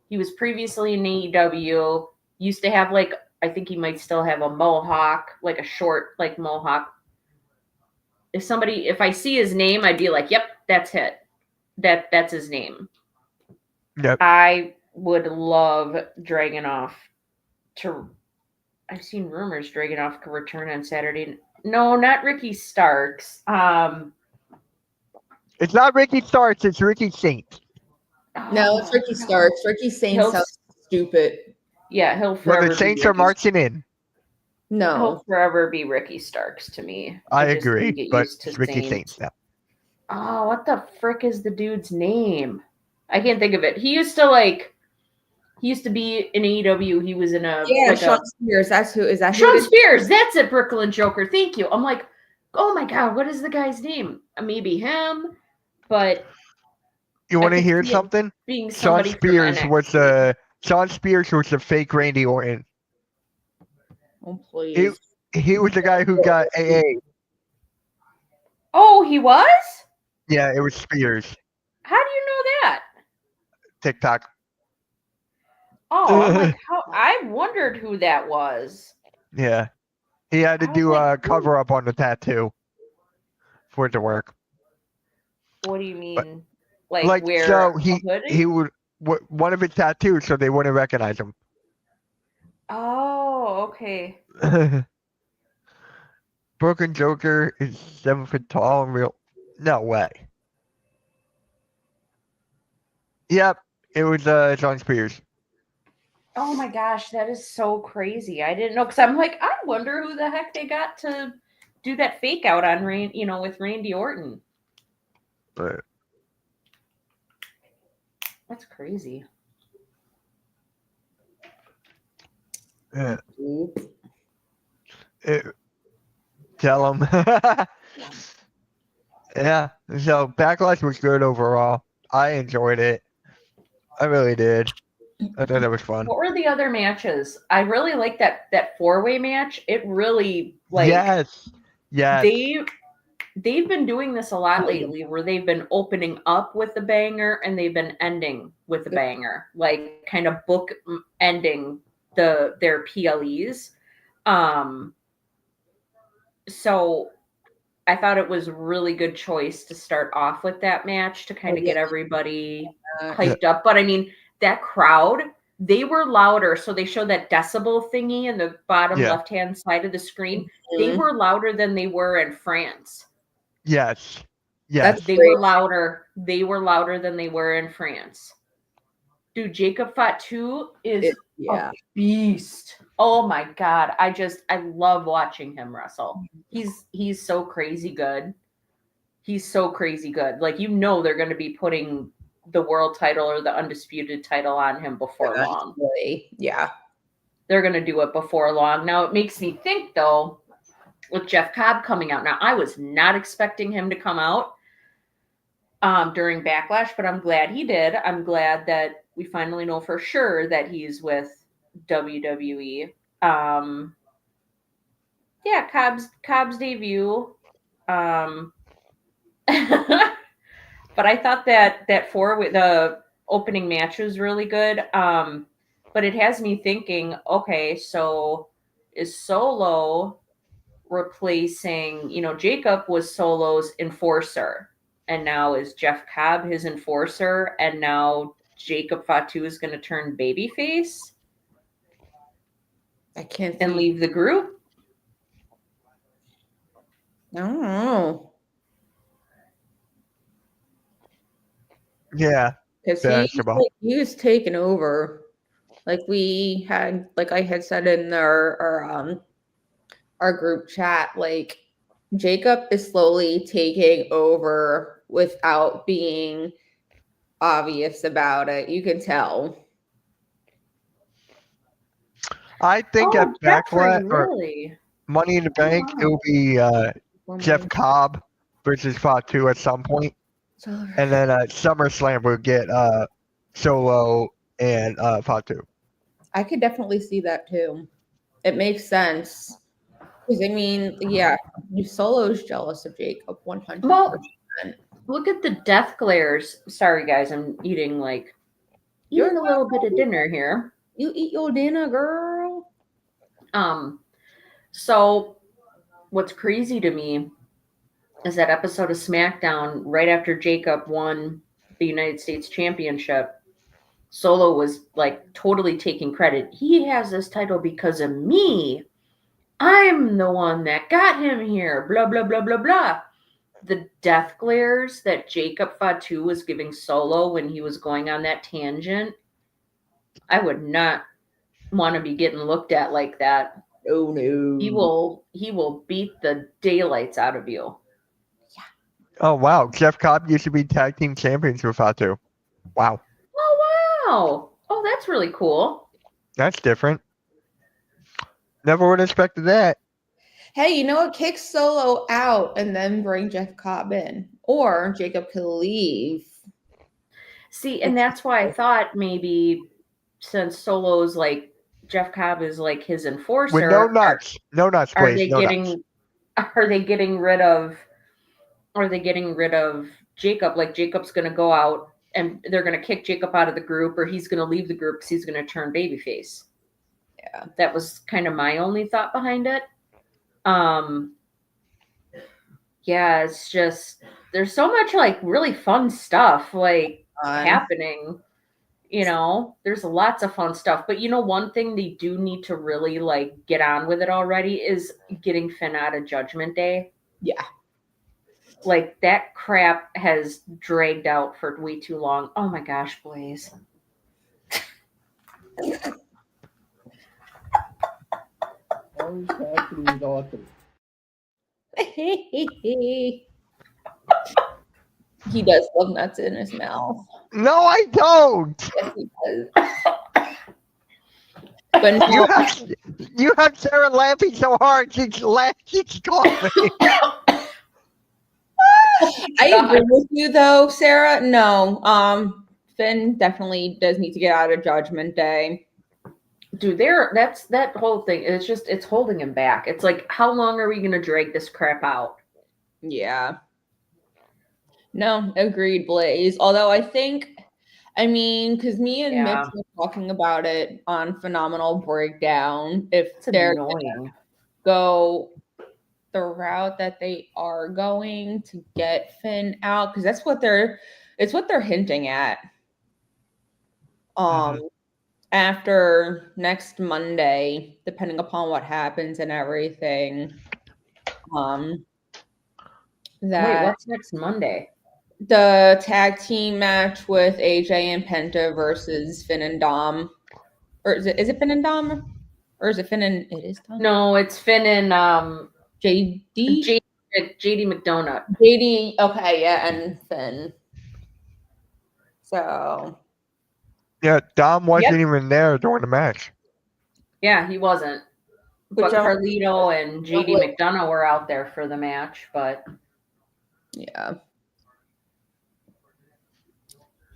he was previously in AEW. Used to have, like, I think he might still have a mohawk, like a short like mohawk. If I see his name, I'd be like, yep, that's it. That's his name. Yep. I would love Dragunov to. I've seen rumors Dragunov could return on Saturday. No, not Ricky Starks. It's not Ricky Starks. It's Ricky Saint. No, it's Ricky Starks. Ricky Saint sounds stupid. Yeah, he'll forever. Well, the Saints are marching in. No, he'll forever be Ricky Starks to me. I agree, but it's Ricky Saint now. Oh, what the frick is the dude's name? I can't think of it. He used to be in AEW. He was in a Sean Spears. That's who is that? Sean Spears. That's it. Brooklyn Joker. Thank you. I'm like, oh my god, what is the guy's name? Maybe him, but you want to hear something? Sean Spears was the fake Randy Orton. Oh please. He was the guy who got AA. Oh, he was? Yeah, it was Spears. How do you know that? TikTok. Oh, I'm like, I wondered who that was. Yeah. He had to do a cover up on the tattoo for it to work. What do you mean? But, like where? So he would one of his tattoos, so they wouldn't recognize him. Oh, okay. Broken Joker is 7 foot tall and real. No way. Yep, it was Sean Spears. Oh my gosh, that is so crazy. I didn't know, because I'm like, I wonder who the heck they got to do that fake out on with Randy Orton. But that's crazy. Yeah. Tell him. Yeah. So Backlash was good overall. I enjoyed it. I really did. I thought that was fun. What were the other matches? I really like that 4-way match. It really, like, yes. They've been doing this a lot lately, where they've been opening up with the banger and they've been ending with the banger, like kind of book ending their PLEs. So I thought it was a really good choice to start off with that match to kind of get everybody hyped up. But I mean, that crowd they were louder. So they showed that decibel thingy in the bottom Yeah. left-hand side of the screen. They Mhm. were louder than they were in France. Yes. Yes. That's They great. were louder. They were louder than they were in France. Dude, Jacob Fatu is Yeah. a beast. Oh my god. I love watching him wrestle. He's so crazy good. He's so crazy good. Like, you know, they're going to be putting the world title or the undisputed title on him before long. Yeah. They're going to do it before long. Now, it makes me think, though, with Jeff Cobb coming out. Now, I was not expecting him to come out during Backlash, but I'm glad he did. I'm glad that we finally know for sure that he's with WWE. Yeah, Cobb's debut. But I thought that the opening match was really good. But it has me thinking, okay, so is Solo replacing, Jacob was Solo's enforcer, and now is Jeff Cobb his enforcer, and now Jacob Fatu is going to turn babyface I can't and see. leave the group? I don't know. Yeah. Because Basketball. he was taken over. Like I had said in our group chat, like Jacob is slowly taking over without being obvious about it. You can tell. I think at Backlash or really? Money in the Bank, it will be Jeff Cobb versus Fatu at some point. And then at SummerSlam, we'll get Solo and Fatu. I could definitely see that too. It makes sense. Because I mean, yeah, Solo's jealous of Jacob 100%. Well, look at the death glares. Sorry, guys, I'm eating a little bit of dinner here. You eat your dinner, girl. So what's crazy to me is that episode of SmackDown right after Jacob won the United States Championship. Solo was like totally taking credit. He has this title because of me. I'm the one that got him here. Blah, blah, blah, blah, blah. The death glares that Jacob Fatu was giving Solo when he was going on that tangent, I would not want to be getting looked at like that. Oh no. He will beat the daylights out of you. Oh, wow. Jeff Cobb used to be tag team champions with Fatu. Wow. Oh, wow. Oh, that's really cool. That's different. Never would have expected that. Hey, you know what? Kick Solo out and then bring Jeff Cobb in. Or Jacob could leave. See, and that's why I thought maybe since Solo's like Jeff Cobb is like his enforcer. With no nuts. No nuts, please. Are they getting rid of Jacob? Like Jacob's gonna go out and they're gonna kick Jacob out of the group, or he's gonna leave the group because he's gonna turn babyface. Yeah. That was kind of my only thought behind it. Yeah, it's just there's so much like really fun stuff happening. There's lots of fun stuff. But one thing they do need to really get on with it already is getting Finn out of Judgment Day. Yeah. Like that crap has dragged out for way too long. Oh my gosh, Blaze. Orange Cassidy is awesome. He does love nuts in his mouth. No, I don't. Yes, he does. But no, You have Sarah laughing so hard she's coughing. I agree with you though, Sarah. No, Finn definitely does need to get out of Judgment Day. Dude, that whole thing is it's holding him back. It's like, how long are we gonna drag this crap out? Yeah. No, agreed, Blaze. Although because me and Mitch were talking about it on Phenomenal Breakdown. If they're annoying. Go the route that they are going to get Finn out, because it's what they're hinting at. after next Monday, depending upon what happens and everything, Wait, what's next Monday? the tag team match with AJ and Penta versus Finn and Dom. Or is it Finn and Dom? Or is it Finn and it is Dom? No, it's Finn and JD McDonough. JD, okay, yeah, and Finn. So Yeah, Dom wasn't even there during the match. Yeah, he wasn't. But Carlito and JD McDonough were out there for the match, but yeah.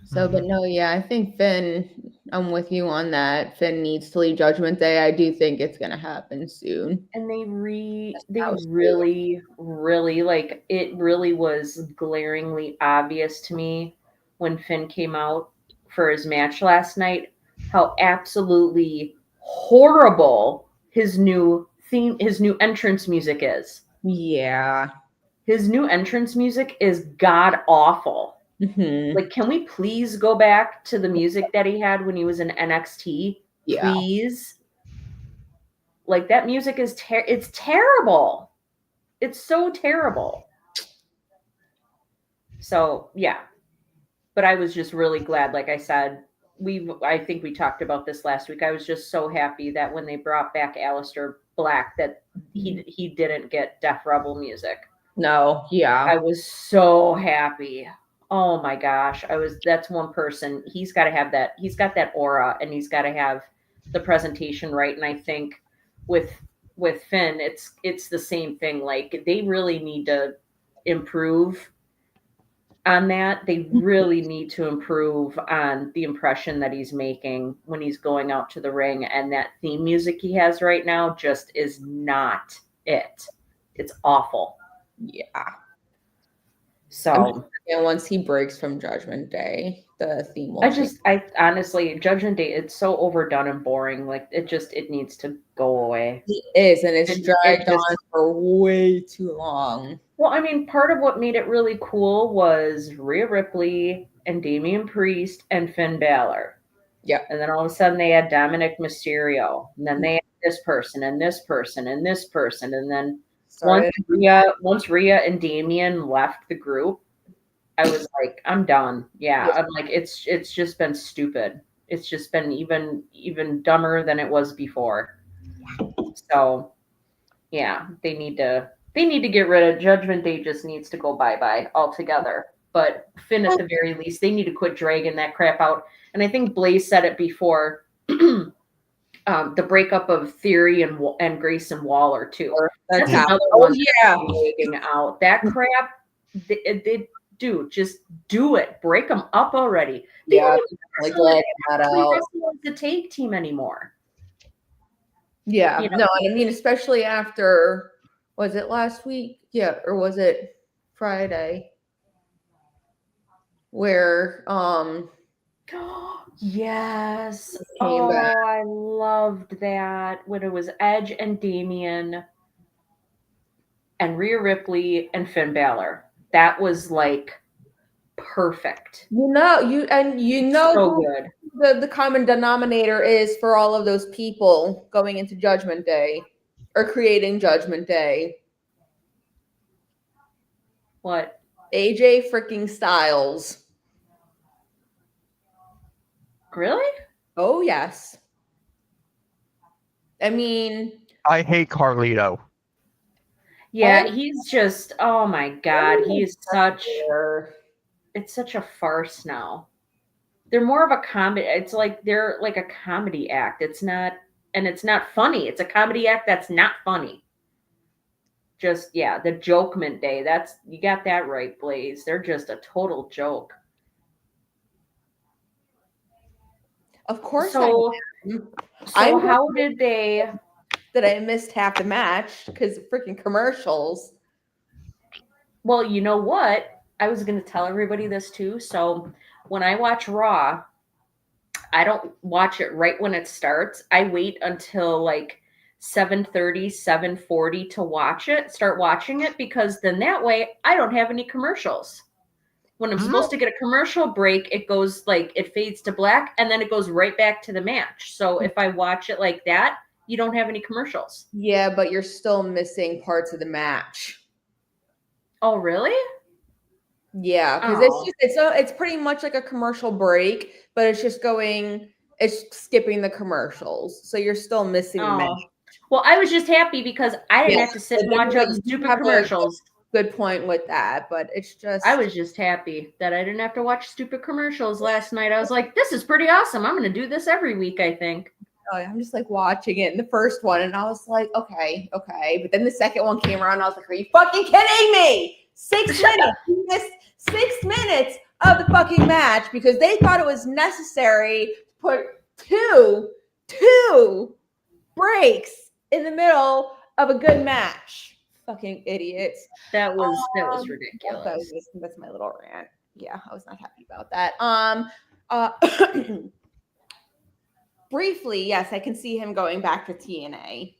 So, but no, yeah, I think Finn, I'm with you on that. Finn needs to leave Judgment Day. I do think it's gonna happen soon. And they really, like, it really was glaringly obvious to me when Finn came out for his match last night how absolutely horrible his new entrance music is. Yeah. His new entrance music is god awful. Mm-hmm. Like, can we please go back to the music that he had when he was in NXT? Yeah. Please. Like, that music is it's terrible. It's so terrible. So, yeah. But I was just really glad, like I said, I think we talked about this last week. I was just so happy that when they brought back Aleister Black that he didn't get Death Rebel music. No, yeah. I was so happy. Oh my gosh. That's one person. He's got to have that. He's got that aura and he's got to have the presentation right. And I think with Finn, it's the same thing. Like, they really need to improve on that. They really need to improve on the impression that he's making when he's going out to the ring. And that theme music he has right now just is not it. It's awful. Yeah. So, and once he breaks from Judgment Day, the theme will I honestly, Judgment Day, it's so overdone and boring. Like, it needs to go away. It is, and it's dragged on for way too long. Well, I mean, part of what made it really cool was Rhea Ripley and Damian Priest and Finn Balor. Yeah. And then all of a sudden they had Dominic Mysterio. And then they had this person and this person and this person. And then once Rhea and Damian left the group, I was like, I'm done. Yeah. I'm like, it's just been stupid. It's just been even dumber than it was before. So yeah, they need to get rid of Judgment Day. Just needs to go bye-bye altogether. But Finn, at the very least, they need to quit dragging that crap out. And I think Blaze said it before, the breakup of Theory and Grayson Waller too. That's another one. Dragging out that crap. Dude, just do it. Break them up already. They don't even wrestle as a tag team anymore. Yeah, no, I mean, especially after, was it last week? Yeah, or was it Friday? Where, yes. Oh, back. I loved that. When it was Edge and Damian and Rhea Ripley and Finn Balor. That was like perfect. So good. The common denominator is for all of those people going into Judgment Day or creating Judgment Day. What? AJ freaking Styles. Really? Oh, yes. I mean, I hate Carlito. Yeah, he's just, oh my God, he is it's such a farce now. They're more of a comedy. It's like they're like a comedy act. It's not funny. It's a comedy act that's not funny. Just, yeah, the Jokement Day. You got that right, Blaze. They're just a total joke. Of course. So how did they? That I missed half the match because of freaking commercials. Well, you know what? I was going to tell everybody this too. So when I watch Raw, I don't watch it right when it starts. I wait until like 7:30, 7:40 to start watching it, because then that way I don't have any commercials. When I'm supposed to get a commercial break, it goes like it fades to black and then it goes right back to the match. So if I watch it like that, you don't have any commercials. Yeah, but you're still missing parts of the match. Oh, really? Yeah, because Oh. it's pretty much like a commercial break, but it's skipping the commercials, so you're still missing the match. Well, I was just happy because I didn't Yeah, have to sit and but watch then all the you stupid have a- commercials. Good point with that, but it's just I was just happy that I didn't have to watch stupid commercials last night. I was like, this is pretty awesome. I'm going to do this every week, I think. I'm just like watching it in the first one, and I was like, okay. But then the second one came around, and I was like, are you fucking kidding me? 6 minutes. You missed 6 minutes of the fucking match because they thought it was necessary to put two breaks in the middle of a good match. Fucking idiots. That was ridiculous. That's my little rant. Yeah, I was not happy about that. Briefly, yes, I can see him going back to TNA.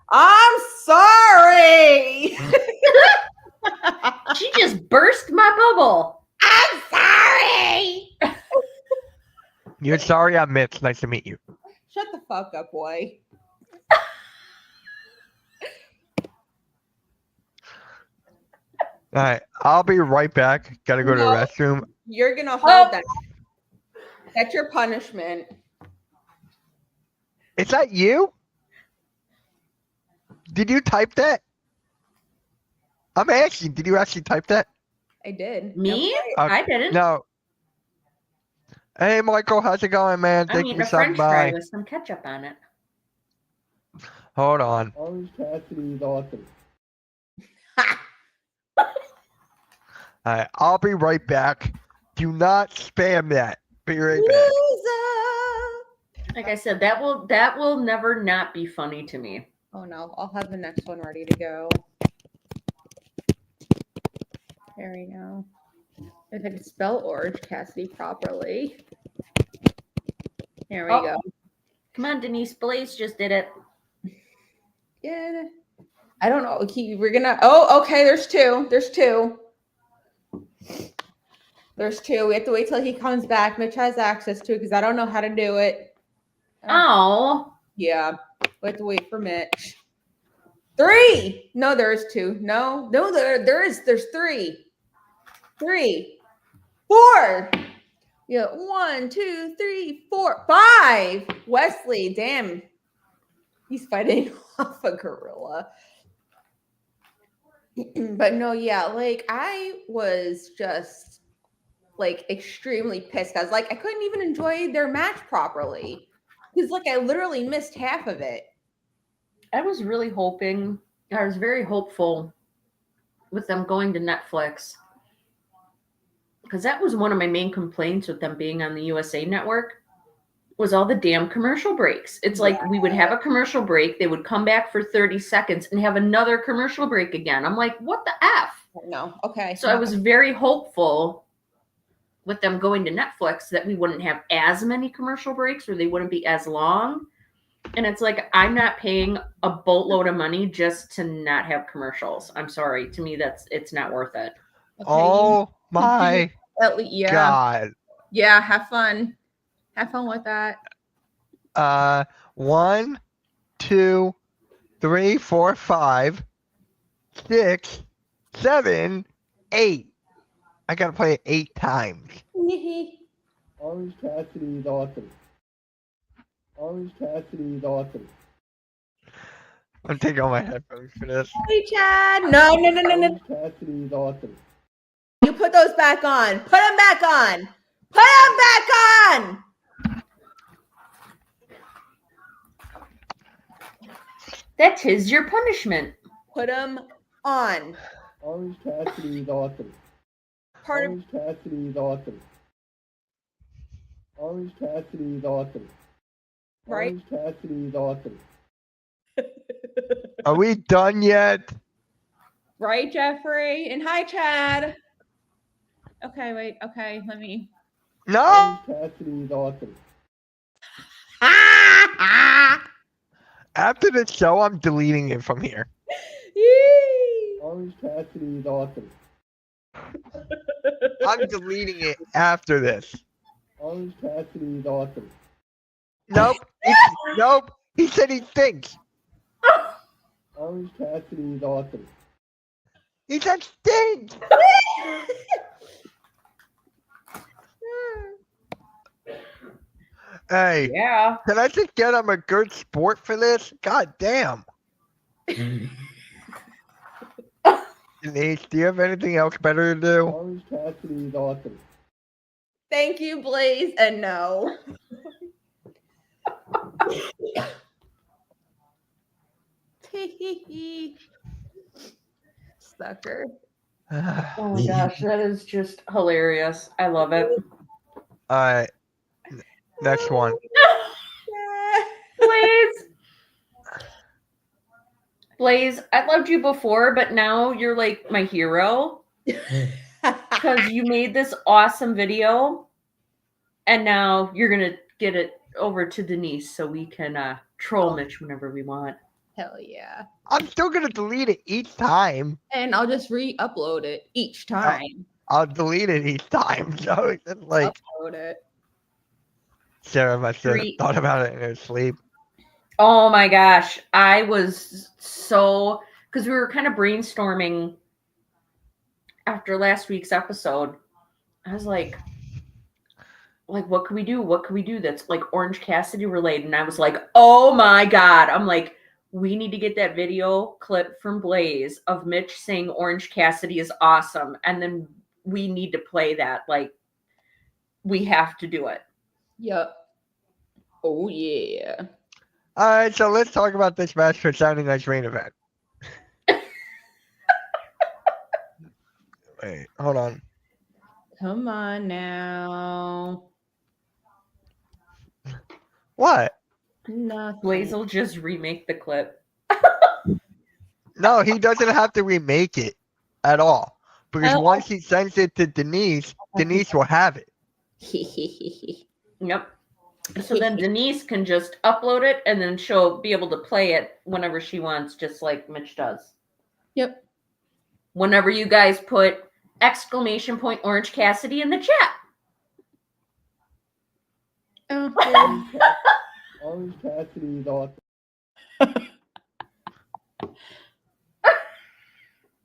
I'm sorry. She just burst my bubble. I'm sorry. You're sorry, I'm Mitch. Nice to meet you. Shut the fuck up, boy. All right, I'll be right back. Gotta go to the No. restroom. You're gonna hold that. That's your punishment. Is that you? Did you type that? I'm asking. Did you actually type that? I did. Me? Okay. I didn't. No. Hey, Michael, how's it going, man? I Thank mean, you a for stopping French fry by. with some ketchup on it. Hold on. Orange Cassidy is awesome. All right, I'll be right back. Do not spam that. Be right back. Loser. Like I said, that will never not be funny to me. Oh no, I'll have the next one ready to go. There we go. If I could spell Orange Cassidy properly. There we Oh. go. Come on, Denise Blaze just did it. Yeah. I don't know. We're gonna. Oh, okay. There's two. There's two. We have to wait till he comes back. Mitch has access to it because I don't know how to do it. Oh. Yeah. We have to wait for Mitch. 3. No, there's 2. No, there's 3. 3. 4. Yeah. 1, 2, 3, 4, 5. Wesley, damn. He's fighting off a gorilla. But no, yeah, like I was just like extremely pissed. I was like, I couldn't even enjoy their match properly. Because like I literally missed half of it. I was very hopeful with them going to Netflix. Because that was one of my main complaints with them being on the USA Network was all the damn commercial breaks. It's like we would have a commercial break, they would come back for 30 seconds and have another commercial break again. I'm like, what the F? No, okay. So I was very hopeful with them going to Netflix that we wouldn't have as many commercial breaks or they wouldn't be as long. And it's like, I'm not paying a boatload of money just to not have commercials. I'm sorry. To me, it's not worth it. Okay, Oh my yeah. God. Yeah, have fun. Have fun with that. 1, 2, 3, 4, 5, 6, 7, 8. I gotta play it 8 times. Orange Cassidy is awesome. Orange Cassidy is awesome. I'm taking all my headphones for this. Hey, Chad. No. Orange Cassidy is awesome. You put those back on. Put them back on. Put them back on. That is your punishment. Put them on. Orange Cassidy is awesome. Part of Orange Cassidy is awesome. Orange Cassidy is awesome. right. Orange Cassidy is awesome. Are we done yet? Right, Jeffrey? And hi, Chad. Okay, wait. Okay, let me. No! Orange Cassidy is awesome. After the show, I'm deleting it from here. Yee. Orange Cassidy is awesome. I'm deleting it after this. Orange Cassidy daughter. Nope. Nope. He said he thinks. Orange Cassidy daughter. He said stinks. Hey, Yeah. can I just get I'm a good sport for this? God damn. Denise, do you have anything else better to do? Orange Cassidy daughter. Thank you, Blaze, and no. Sucker. Oh my gosh, that is just hilarious. I love it. Alright. Next one. Blaze. Blaze, I loved you before, but now you're like my hero because you made this awesome video and now you're going to get it over to Denise so we can troll Mitch whenever we want. Hell yeah. I'm still gonna delete it each time. And I'll just re-upload it each time. I'll delete it each time. So it's just like Upload it. Sarah must have Three. thought about it in her sleep. Oh my gosh. I was so, because we were kind of brainstorming after last week's episode. I was like, what can we do? What can we do that's like Orange Cassidy related? And I was like, oh my God. I'm like, we need to get that video clip from Blaze of Mitch saying Orange Cassidy is awesome. And then we need to play that. Like, we have to do it. Yep. Oh yeah. Alright, so let's talk about this match for Sounding Nice main event. Wait, hold on. Come on now. What? Nothing. Blaze will just remake the clip. No, he doesn't have to remake it at all. Because Oh. once he sends it to Denise, Denise will have it. Yep. So then Denise can just upload it and then she'll be able to play it whenever she wants, just like Mitch does. Yep. Whenever you guys put ! Orange Cassidy in the chat. Oh, Orange, Ca- Orange Cassidy daughter.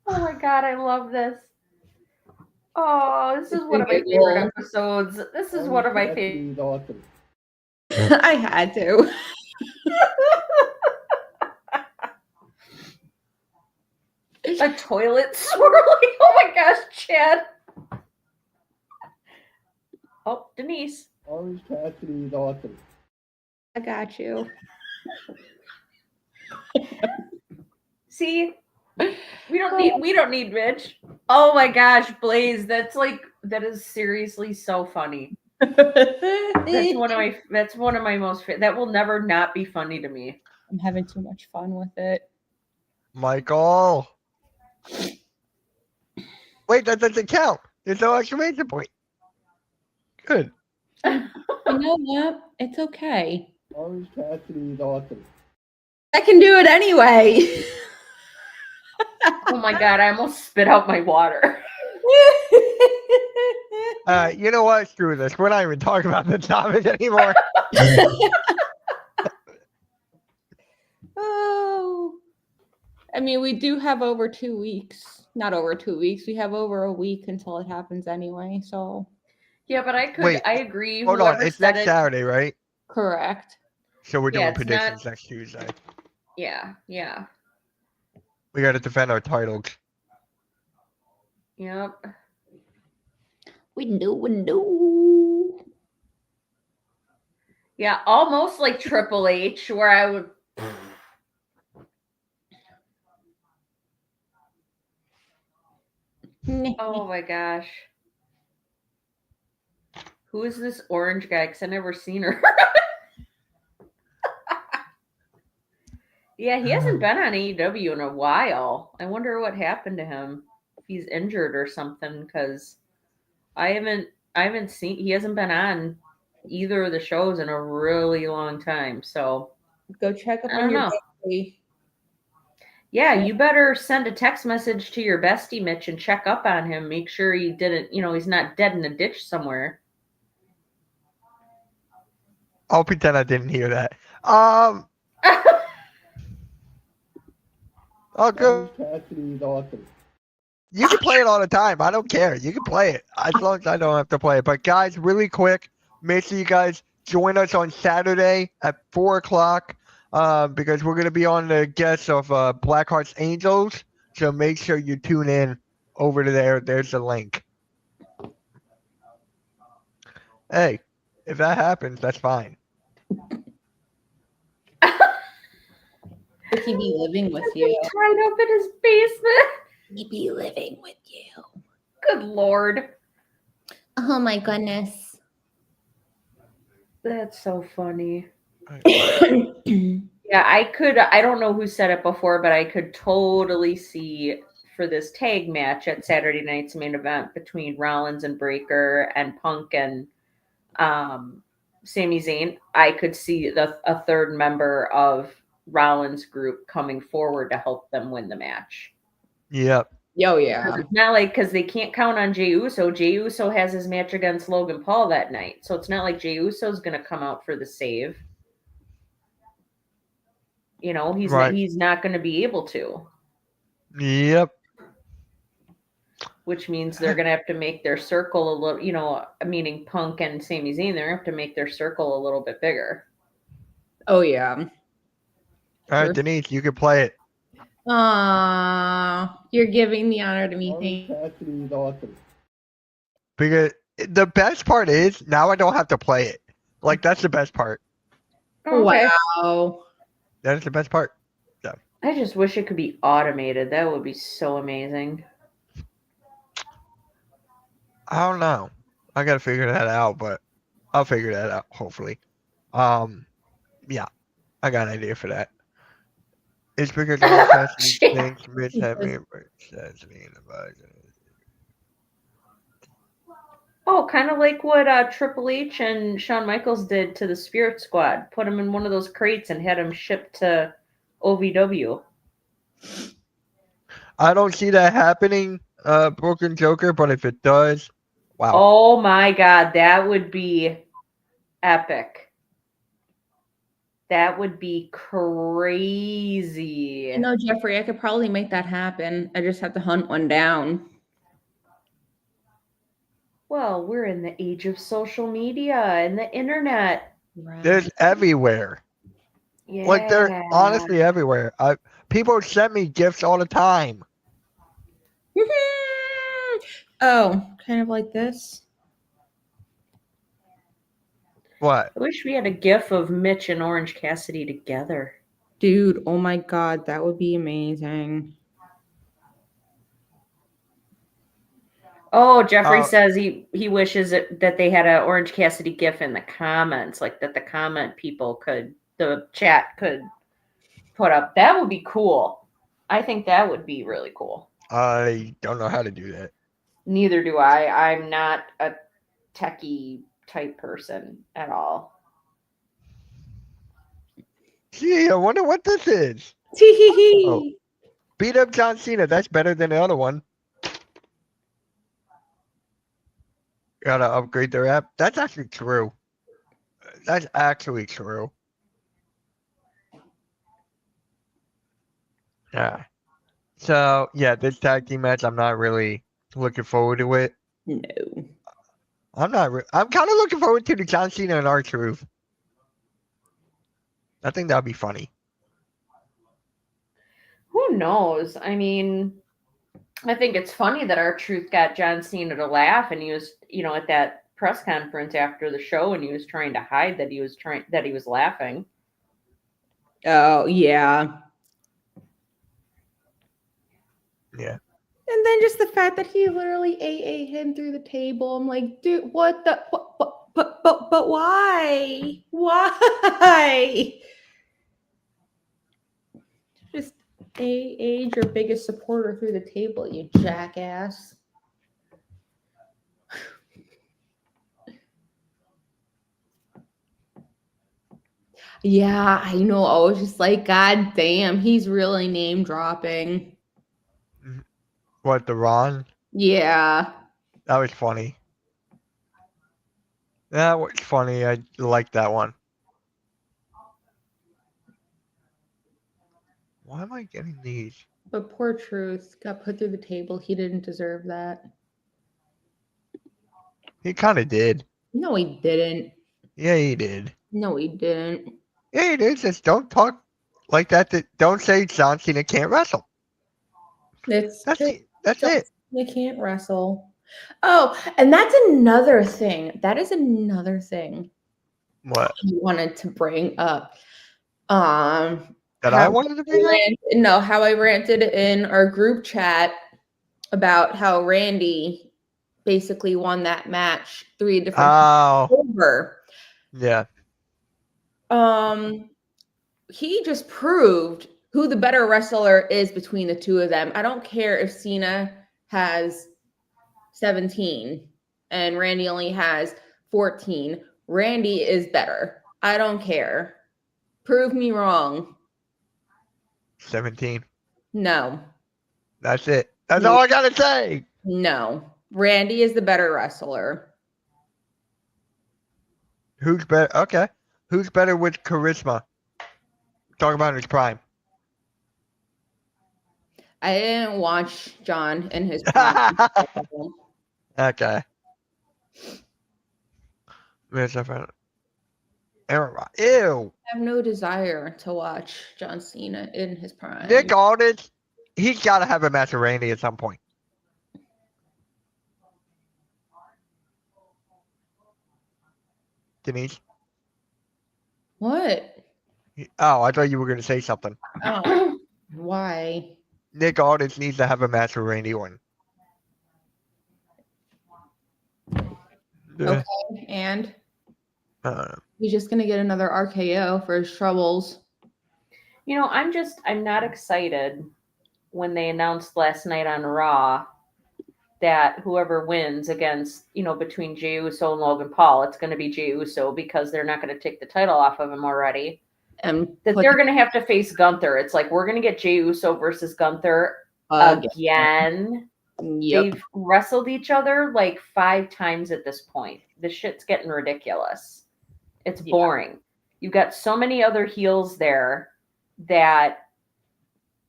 Oh my God, I love this. Oh, this is one of my It's a favorite giggle. episodes. This is Orange one of my Cassidy favorite. daughter. I had to. A toilet swirling. Oh my gosh, Chad. Oh, Denise. Orange Cassidy daughter. I got you. See? We don't need Mitch. Oh my gosh, Blaze, that is seriously so funny. That's one of my most that will never not be funny to me. I'm having too much fun with it. Michael. Wait, that doesn't count. There's no exclamation point. Good. You know what? It's okay. Orange Cassidy daughter. I can do it anyway. Oh my God, I almost spit out my water. You know what? Screw this. We're not even talking about the topic anymore. Oh. I mean, we do have over 2 weeks. Not over 2 weeks. We have over a week until it happens anyway. So Yeah, but Wait, I agree. Hold on. Whoever It's said next it- Saturday, right? correct. So we're Yeah, doing it's predictions next Tuesday. Yeah. We got to defend our titles. Yep. We do. Yeah, almost like Triple H, where I would. Oh my gosh. Who is this orange guy? Because I never seen her. Yeah, he hasn't been on AEW in a while. I wonder what happened to him. If he's injured or something, because I haven't seen, he hasn't been on either of the shows in a really long time. So Go check up I on don't your know. baby. Yeah, you better send a text message to your bestie Mitch and check up on him. Make sure he didn't, he's not dead in a ditch somewhere. I'll pretend I didn't hear that. Oh, good. Orange Cassidy is awesome. You can play it all the time. I don't care. You can play it as long as I don't have to play it. But guys, really quick, make sure you guys join us on Saturday at 4:00 because we're gonna be on the guest of Blackheart's Angels. So make sure you tune in over to there. There's the link. Hey, if that happens, that's fine. Would he be living with Tied you? up in his basement. He'd be living with you. Good Lord. Oh my goodness. That's so funny. Yeah, I don't know who said it before, but I could totally see for this tag match at Saturday night's main event between Rollins and Breaker and Punk and Sami Zayn. I could see a third member of Rollins' group coming forward to help them win the match. Yep. Oh yeah. It's not like, because they can't count on Jey Uso. Jey Uso has his match against Logan Paul that night. So it's not like Jey Uso's going to come out for the save. He's Right. he's not going to be able to. Yep. Which means they're going to have to make their circle a little, meaning Punk and Sami Zayn, they're going to have to make their circle a little bit bigger. Oh yeah. All right, Sure. Denise, you can play it. Aw, you're giving the honor to me. Orange Thank Cassidy is awesome. Because the best part is now I don't have to play it. Like, that's the best part. Okay. Wow. That is the best part. I just wish it could be automated. That would be so amazing. I don't know. I gotta figure that out, but I'll figure that out hopefully. Yeah, I got an idea for that. It's because all Cassidy thinks Mitch had me says me in the budget. Oh, kind of like what Triple H and Shawn Michaels did to the Spirit Squad. Put him in one of those crates and had him shipped to OVW. I don't see that happening, Broken Joker, but if it does, wow. Oh my God, that would be epic. That would be crazy. No, Jeffrey, I could probably make that happen. I just have to hunt one down. Well, we're in the age of social media and the internet. There's everywhere. Yeah. Like they're honestly everywhere. People send me gifts all the time. Oh, kind of like this. What? I wish we had a gif of Mitch and Orange Cassidy together. Dude, oh my God, that would be amazing. Oh, Jeffrey says he wishes that they had an Orange Cassidy gif in the comments, like that the chat could put up. That would be cool. I think that would be really cool. I don't know how to do that. Neither do I. I'm not a techie type person at all. Gee, I wonder what this is. Tee Oh. Beat up John Cena. That's better than the other one. Gotta upgrade their app. That's actually true. That's actually true. Yeah. So, yeah, this tag team match, I'm not really looking forward to it. No. I'm kind of looking forward to the John Cena and R-Truth. I think that'd be funny. Who knows? I mean, I think it's funny that R-Truth got John Cena to laugh, and he was, at that press conference after the show, and he was trying to hide that he was laughing. Oh, yeah. Yeah. And then just the fact that he literally ate him through the table. I'm like, dude, what the but why? Why? Just your biggest supporter through the table, you jackass. Yeah, I know. I was just like, God damn, he's really name dropping. What, the Ron? Yeah. That was funny. That was funny. I like that one. Why am I getting these? But poor Truth got put through the table. He didn't deserve that. He kind of did. No, he didn't. Yeah, he did. No, he didn't. Yeah, he did. Just don't talk like that. Don't say John Cena can't wrestle. It's That's true. it. That's it. They can't wrestle. Oh, and that's another thing. That is another thing What? I wanted to bring up. That how I wanted to bring up? No, how I ranted in our group chat about how Randy basically won that match 3 different times Oh, over. yeah. He just proved who the better wrestler is between the two of them. I don't care if Cena has 17 and Randy only has 14. Randy is better. I don't care. Prove me wrong. 17. No. That's it. That's all I gotta say. No. Randy is the better wrestler. Who's better? Okay. Who's better with charisma? Talk about his prime. I didn't watch John in his prime. Okay. Aaron Rodgers. Ew. I have no desire to watch John Cena in his prime. Nick Aldis. He's got to have a match with Randy at some point. Denise. What? Oh, I thought you were going to say something. Oh, why? Nick Aldis needs to have a match with Randy Orton. Okay, and he's just gonna get another RKO for his troubles. You know, I'm not excited when they announced last night on Raw that whoever wins against, between Jey Uso and Logan Paul, it's going to be Jey Uso because they're not going to take the title off of him already. And that they're going to have to face Gunther. It's like, we're going to get Jey Uso versus Gunther again. Yep. They've wrestled each other like 5 times at this point. The shit's getting ridiculous. It's boring. You've got so many other heels there that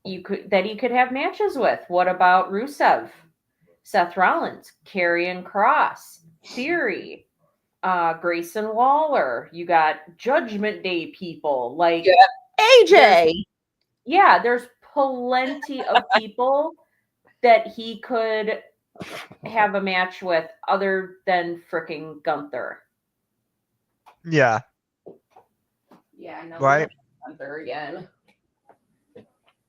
you could have matches with. What about Rusev, Seth Rollins, Karrion Kross, Theory, Grayson Waller? You got Judgment Day people like AJ. There's plenty of people that he could have a match with other than freaking Gunther. Yeah. Yeah, no. Right. Gunther again.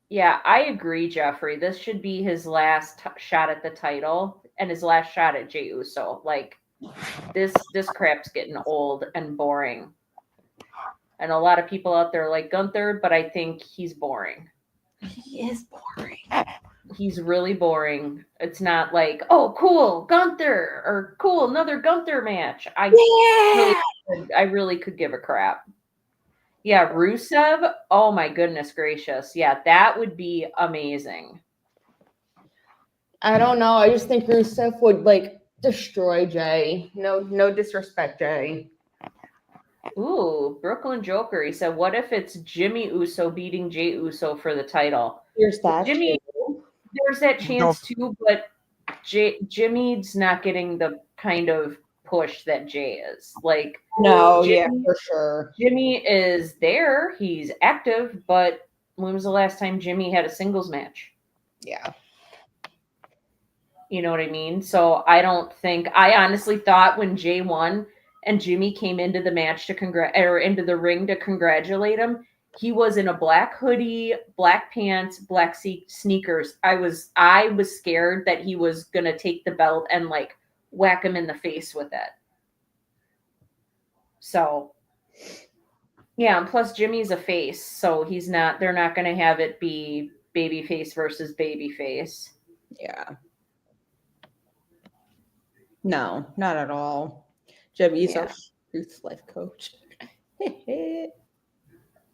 Yeah, I agree, Jeffrey. This should be his last shot at the title and his last shot at Jey Uso. Like, this crap's getting old and boring. And a lot of people out there like Gunther, but I think he's boring. He is boring. He's really boring. It's not like, oh, cool, Gunther, or cool, another Gunther match. I really could give a crap. Yeah, Rusev. Oh my goodness gracious. Yeah, that would be amazing. I don't know. I just think Rusev would like destroy Jay. No disrespect, Jay. Ooh, Brooklyn Joker. He said, what if it's Jimmy Uso beating Jey Uso for the title? Here's that. Jimmy, there's that chance too, but Jimmy's not getting the kind of push that Jay is. Like, no, Jimmy, for sure. Jimmy is there. He's active, but when was the last time Jimmy had a singles match? Yeah. You know what I mean? So I honestly thought when Jay won and Jimmy came into the match into the ring to congratulate him, he was in a black hoodie, black pants, black sneakers. I was scared that he was gonna take the belt and like whack him in the face with it. So yeah, and plus Jimmy's a face, so they're not gonna have it be babyface versus babyface. Yeah. No, not at all. Jimmy's our youth life coach.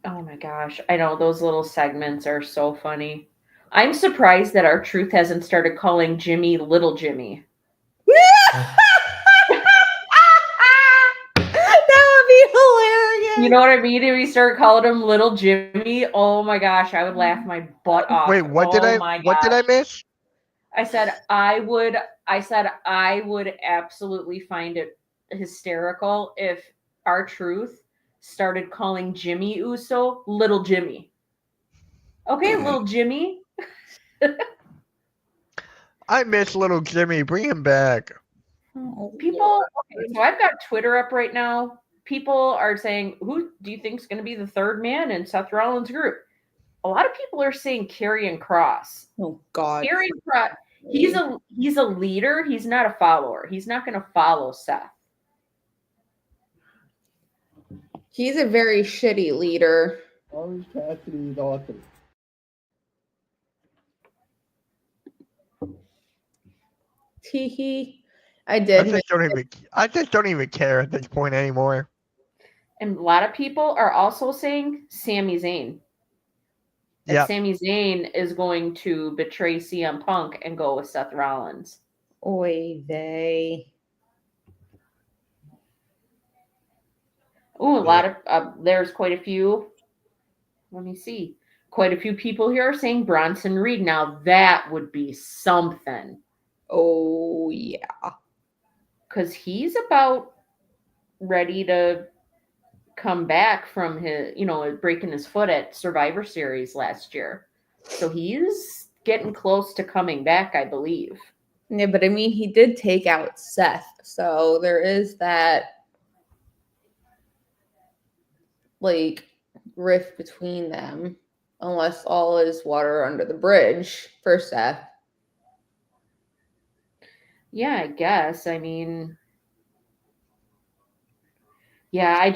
Oh my gosh. I know those little segments are so funny. I'm surprised that our truth hasn't started calling Jimmy Little Jimmy. That would be hilarious. You know what I mean? If we start calling him Little Jimmy, oh my gosh, I would laugh my butt off. Wait, what did I miss? I said I would absolutely find it hysterical if our truth started calling Jimmy Uso Little Jimmy. Okay, Little Jimmy. I miss little Jimmy. Bring him back. People, okay, so I've got Twitter up right now. People are saying, who do you think is going to be the third man in Seth Rollins' group? A lot of people are saying Karrion Kross. Oh God. Karrion Kross, he's a leader. He's not a follower. He's not going to follow Seth. He's a very shitty leader. Orange Cassidy Dawkins. Teehee. I did. I just don't even care at this point anymore. And a lot of people are also saying Sami Zayn. Yeah. Sami Zayn is going to betray CM Punk and go with Seth Rollins. Oy vey. Ooh, a lot of there's quite a few. Let me see. Quite a few people here are saying Bronson Reed. Now that would be something. Oh yeah. Because he's about ready to come back from his, breaking his foot at Survivor Series last year. So he's getting close to coming back, I believe. Yeah, but I mean, he did take out Seth. So there is that, like, rift between them. Unless all is water under the bridge for Seth. Yeah, I guess. I mean, yeah,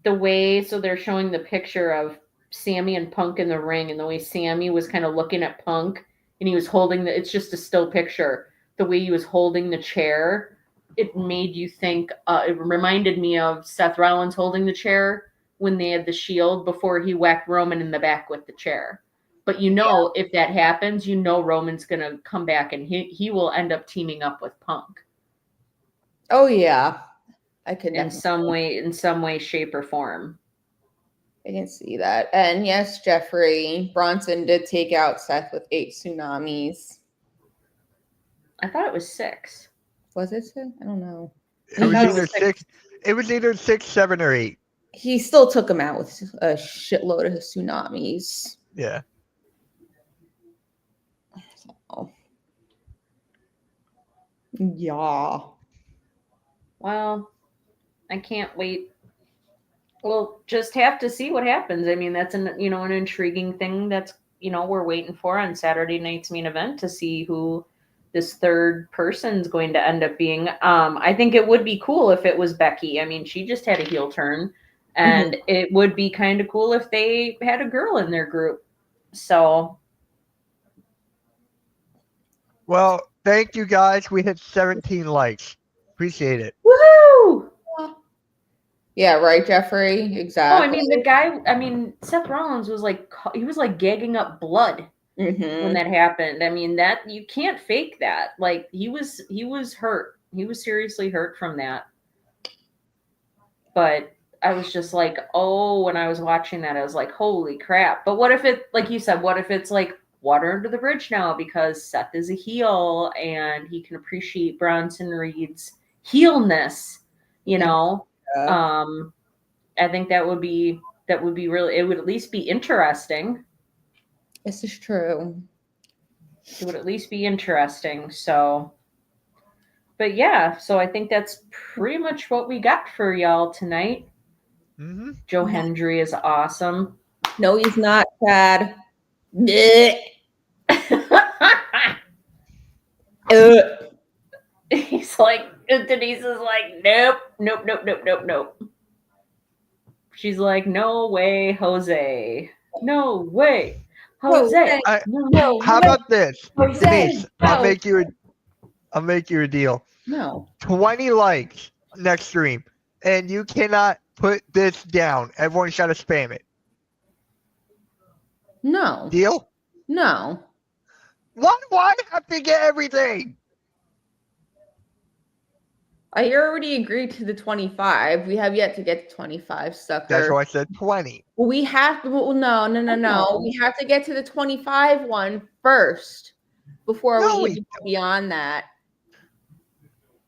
the way, so they're showing the picture of Sammy and Punk in the ring, and the way Sammy was kind of looking at Punk, and he was holding it's just a still picture. The way he was holding the chair, it made you think, it reminded me of Seth Rollins holding the chair when they had the Shield before he whacked Roman in the back with the chair. But if that happens, Roman's going to come back and he will end up teaming up with Punk. Oh yeah. I could in some way, shape, or form. I can see that. And yes, Jeffrey, Bronson did take out Seth with 8 tsunamis. I thought it was 6. Was it 6? I don't know. It was either 6. It was either 6, 7, or 8. He still took him out with a shitload of tsunamis. Yeah. So. Yeah. Well, I can't wait. We'll just have to see what happens. I mean, that's an intriguing thing that's, we're waiting for on Saturday night's main event to see who this third person's going to end up being. I think it would be cool if it was Becky. I mean, she just had a heel turn, and it would be kind of cool if they had a girl in their group. So. Well, thank you guys. We hit 17 likes. Appreciate it. Woohoo! Yeah, right, Jeffrey? Exactly. Oh, I mean, Seth Rollins was he was gagging up blood when that happened. I mean, that you can't fake that. Like, he was hurt. He was seriously hurt from that. But I was just like, oh, when I was watching that, I was like, holy crap. But what if it, like you said, what if it's like water under the bridge now because Seth is a heel and he can appreciate Bronson Reed's heelness, Yeah. I think that would be really, it would at least be interesting. This is true. It would at least be interesting. So, but yeah, so I think that's pretty much what we got for y'all tonight. Mm-hmm. Joe Hendry is awesome. No, he's not, Chad. He's like, Denise is like, nope. She's like, no way, Jose. No way, Jose. No How way. about this, Jose, Denise? no. I'll make you a deal. No. 20 likes next stream, and you cannot put this down. Everyone's got to spam it. No. Deal? No. Why do I have to get everything? I already agreed to the 25. We have yet to get to 25, sucker. That's why I said 20. We have to. Well, no. Oh. We have to get to the 25 one first before No, we we even go beyond that.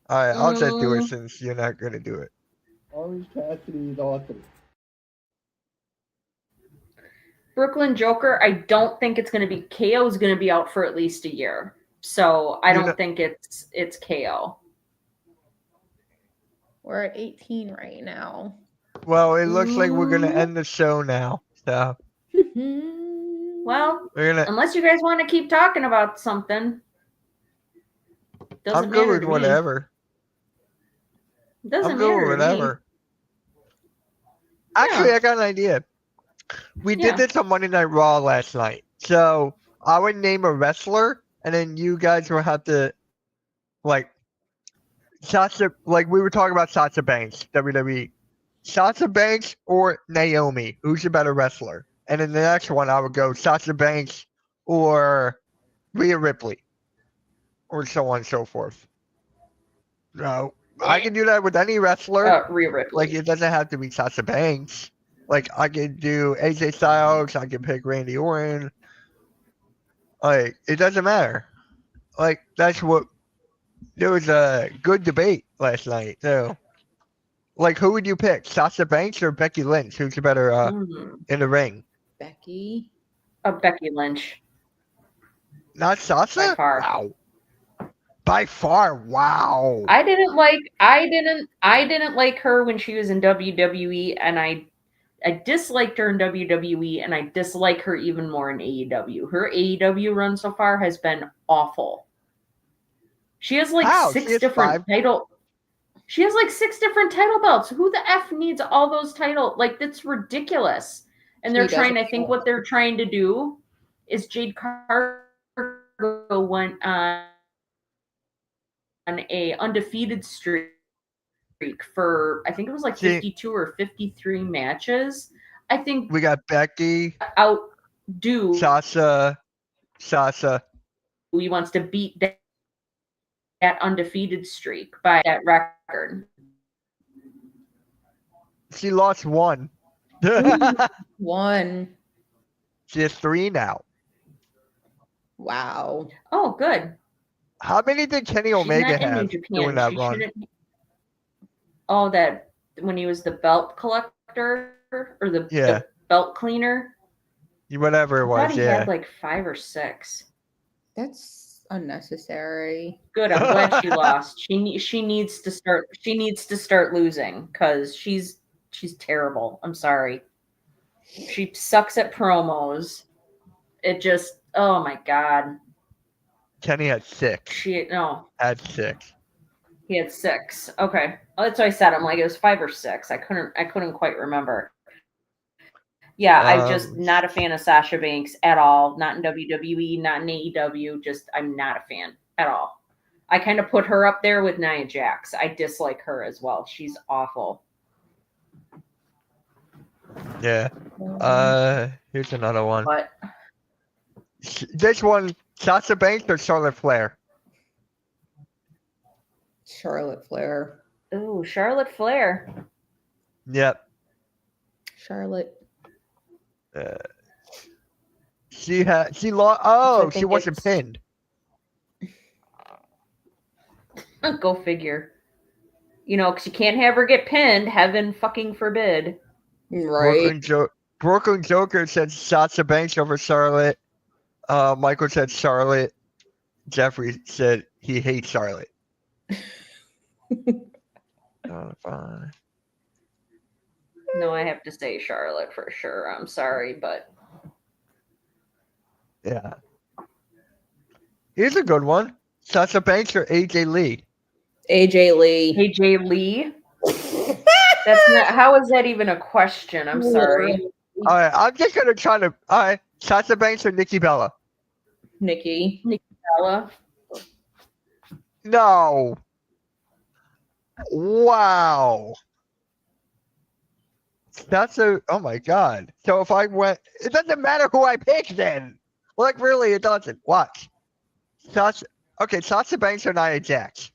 All right, I'll just do it since you're not going to do it. Orange Cassidy daughter. Brooklyn Joker, I don't think it's going to be KO is going to be out for at least a year. So I don't think it's KO. We're at 18 right now. Well, it looks like we're going to end the show now. So Well, we're gonna. unless you guys want to keep talking about something. Doesn't I'm good matter with to me. whatever. Doesn't I'm good matter with to me. whatever. Actually, I got an idea. We did this on Monday Night Raw last night. So I would name a wrestler, and then you guys will have to, like, Sasha, like we were talking about Sasha Banks, WWE. Sasha Banks or Naomi, who's the better wrestler? And then the next one, I would go Sasha Banks or Rhea Ripley, or so on and so forth. No, I can do that with any wrestler. Rhea Ripley. Like, it doesn't have to be Sasha Banks. Like, I could do AJ Styles. I could pick Randy Orton. Like, it doesn't matter. Like, that's what. There was a good debate last night, too. Like, who would you pick? Sasha Banks or Becky Lynch? Who's the better in the ring? Becky. Becky Lynch. Not Sasha? By far. Wow. By far, wow. I didn't like her when she was in WWE, and I disliked her in WWE, and I dislike her even more in AEW. Her AEW run so far has been awful. She has like six different title. She has like 6 different title belts. Who the F needs all those titles? Like, that's ridiculous. And they're trying, I think what they're trying to do is Jade Cargill went on a undefeated streak for, I think it was like 52 or 53 matches. I think we got Becky, outdo Sasha. He wants to beat that undefeated streak by that record. She lost 1. 1. She has 3 now. Wow. Oh, good. How many did Kenny Omega have doing that run? Oh, that when he was the belt collector or the belt cleaner? Whatever it was, I thought he had like 5 or 6. That's unnecessary. Good. I'm glad she lost. She needs to start. She needs to start losing because she's terrible. I'm sorry. She sucks at promos. It just. Oh my god. Kenny had 6. Had 6. He had 6. Okay. Well, that's what I said. I'm like, it was 5 or 6. I couldn't quite remember. Yeah, I'm just not a fan of Sasha Banks at all. Not in WWE, not in AEW. Just, I'm not a fan at all. I kind of put her up there with Nia Jax. I dislike her as well. She's awful. Yeah. Here's another one. But this one, Sasha Banks or Charlotte Flair? Charlotte Flair. Ooh, Charlotte Flair. Yep. Charlotte. She lost. Oh, she wasn't pinned. Go figure. You know, because you can't have her get pinned. Heaven fucking forbid. Right. Brooklyn Joker said Sasha Banks over Charlotte. Michael said Charlotte. Jeffrey said he hates Charlotte. Fine. No, I have to say Charlotte for sure. I'm sorry, but yeah. Here's a good one. Sasha Banks or AJ Lee? AJ Lee. AJ Lee? That's not, how is that even a question? I'm sorry. All right, I'm just gonna try to. All right, Sasha Banks or Nikki Bella? Nikki Bella. No. Wow. Sasha, oh my god. So if I went, it doesn't matter who I pick then. Like really, it doesn't. Watch. Sasha, okay, Sasha Banks or Nia Jax.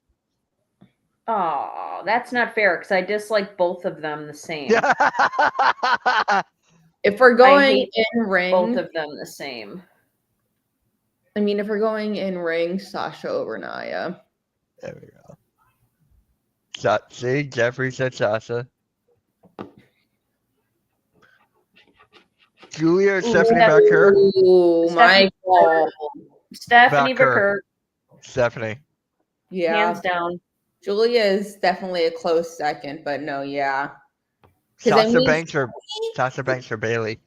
Oh, that's not fair because I dislike both of them the same. Yeah. If we're I going hate in ring, both of them the same. I mean, if we're going in ring, Sasha over Nia. There we go. See, Jeffrey said Sasha. Julia or Stephanie Becker? Ooh, my God. Stephanie Becker. Becker, Stephanie. Yeah. hands down. Julia is definitely a close second, but no, yeah. 'Cause I Sasha mean, Banks or Bailey.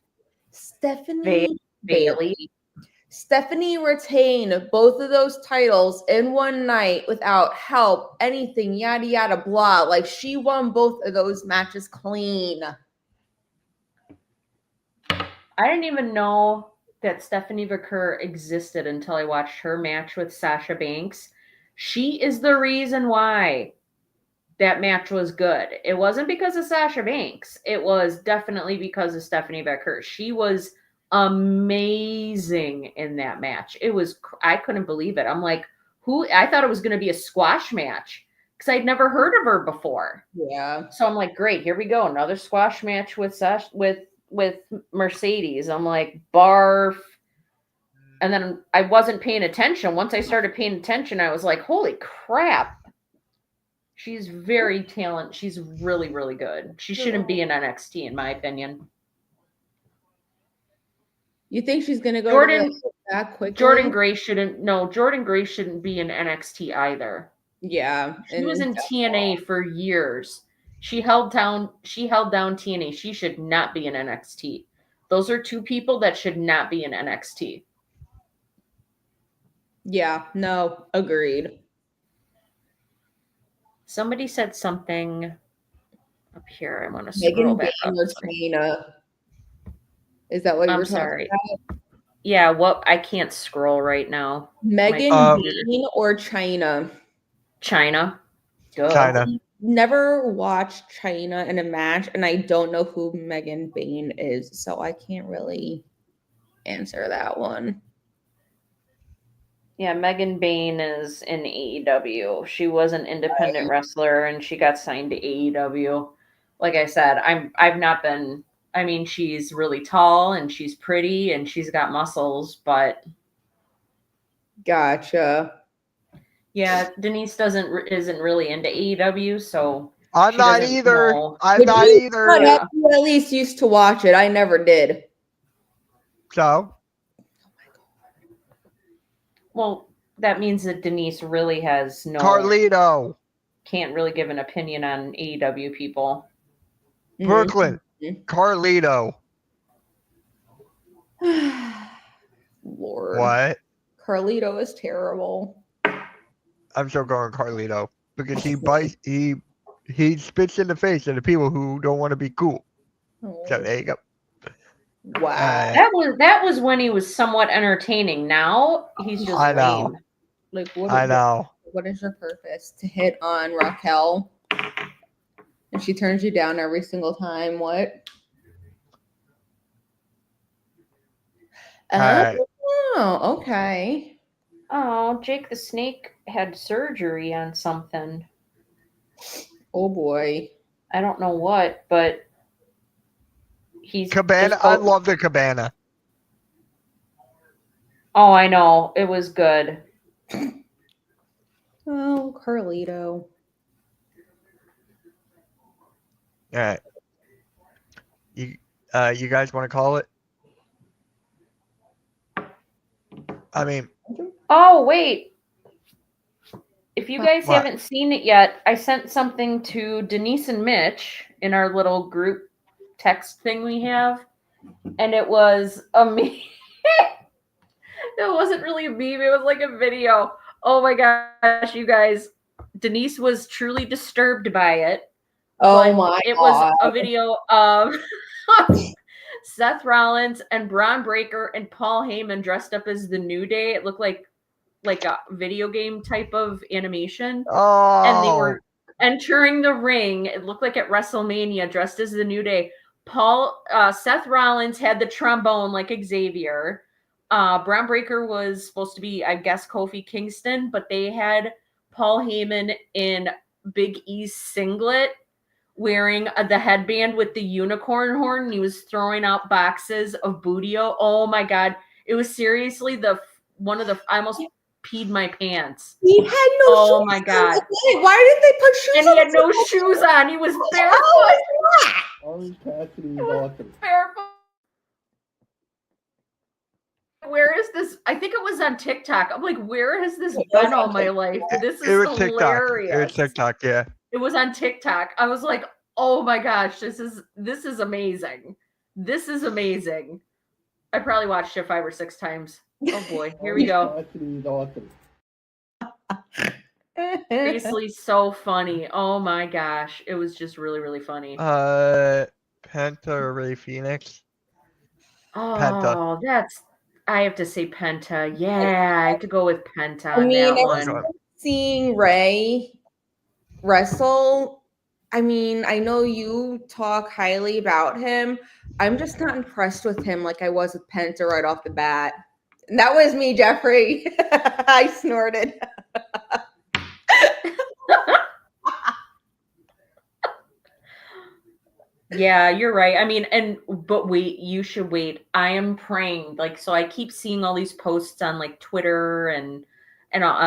Stephanie Bailey. Stephanie retained both of those titles in one night without help, anything, yada yada blah. Like she won both of those matches clean. I didn't even know that Stephanie Becker existed until I watched her match with Sasha Banks. She is the reason why that match was good. It wasn't because of Sasha Banks. It was definitely because of Stephanie Becker. She was amazing in that match. I couldn't believe it. I'm like, I thought it was going to be a squash match because I'd never heard of her before. Yeah. So I'm like, great, here we go. Another squash match with Mercedes. I'm like, barf. And then I wasn't paying attention. Once I started paying attention, I was like, holy crap. She's very talented. She's really, really good. She shouldn't be in NXT, in my opinion. You think she's gonna go that quickly? Jordan Grace shouldn't be in NXT either. Yeah. She was in TNA for years. She held down TNA. She should not be in NXT. Those are two people that should not be in NXT. Yeah, no, agreed. Somebody said something up here. I want to scroll Megan back Bain up. or China. Is that what you I'm were sorry. talking about? Yeah, I can't scroll right now. Megan Bain or China? China. Duh. China. Never watched China in a match, and I don't know who Megan Bain is, so I can't really answer that one. Yeah, Megan Bain is in AEW. She was an independent wrestler and she got signed to AEW. Like I said, I've not been. I mean, she's really tall and she's pretty and she's got muscles, but Gotcha. yeah, Denise isn't really into AEW, so I'm not either. know. I'm not either. But you at least used to watch it. I never did. So Well, that means that Denise really has Carlito. Can't really give an opinion on AEW people. Brooklyn. Carlito. Lord. What? Carlito is terrible. I'm still going Carlito because he bites. He spits in the face of the people who don't want to be cool. Oh. So there you go. Wow. That was when he was somewhat entertaining. Now he's just lame. Like what is your purpose? To hit on Raquel? And she turns you down every single time. What? Right. Oh, okay. Oh, Jake the Snake had surgery on something. Oh boy. I don't know what, but he's Cabana. I love the Cabana. Oh, I know. It was good. Oh, Carlito. All right. You guys want to call it? I mean. Oh, wait. If you guys What? haven't seen it yet, I sent something to Denise and Mitch in our little group text thing we have. And it was a meme. It wasn't really a meme. It was like a video. Oh my gosh, you guys. Denise was truly disturbed by it. Oh my It God. was a video of Seth Rollins and Braun Breaker and Paul Heyman dressed up as the New Day. It looked like a video game type of animation. Oh. And they were entering the ring. It looked like at WrestleMania dressed as the New Day. Seth Rollins had the trombone like Xavier. Braun Breaker was supposed to be, I guess, Kofi Kingston, but they had Paul Heyman in Big E's singlet wearing the headband with the unicorn horn. He was throwing out boxes of Booty-O. Oh my God. It was seriously I almost peed my pants. He had no shoes. Oh my God. Why did they put shoes and on? He had no shoes on. He was barefoot. How is that? Orange Cassidy is awesome. Barefoot. Where is this? I think it was on TikTok. I'm like, where has this been all my life? This is It was TikTok. hilarious. It was TikTok, yeah. It was on TikTok. I was like, oh my gosh, this is amazing. This is amazing. I probably watched it 5 or 6 times. Oh boy, here we go. Orange Cassidy is awesome. Seriously, so funny. Oh my gosh, it was just really, really funny. Penta or Ray Phoenix? Oh, Penta. I have to say Penta. Yeah, I have to go with Penta I on mean, that one. seeing Ray wrestle, I mean, I know you talk highly about him. I'm just not impressed with him like I was with Penta right off the bat. And that was me, Jeffrey. I snorted. Yeah, you're right. I mean, but wait, you should wait. I am praying. Like, so I keep seeing all these posts on like Twitter and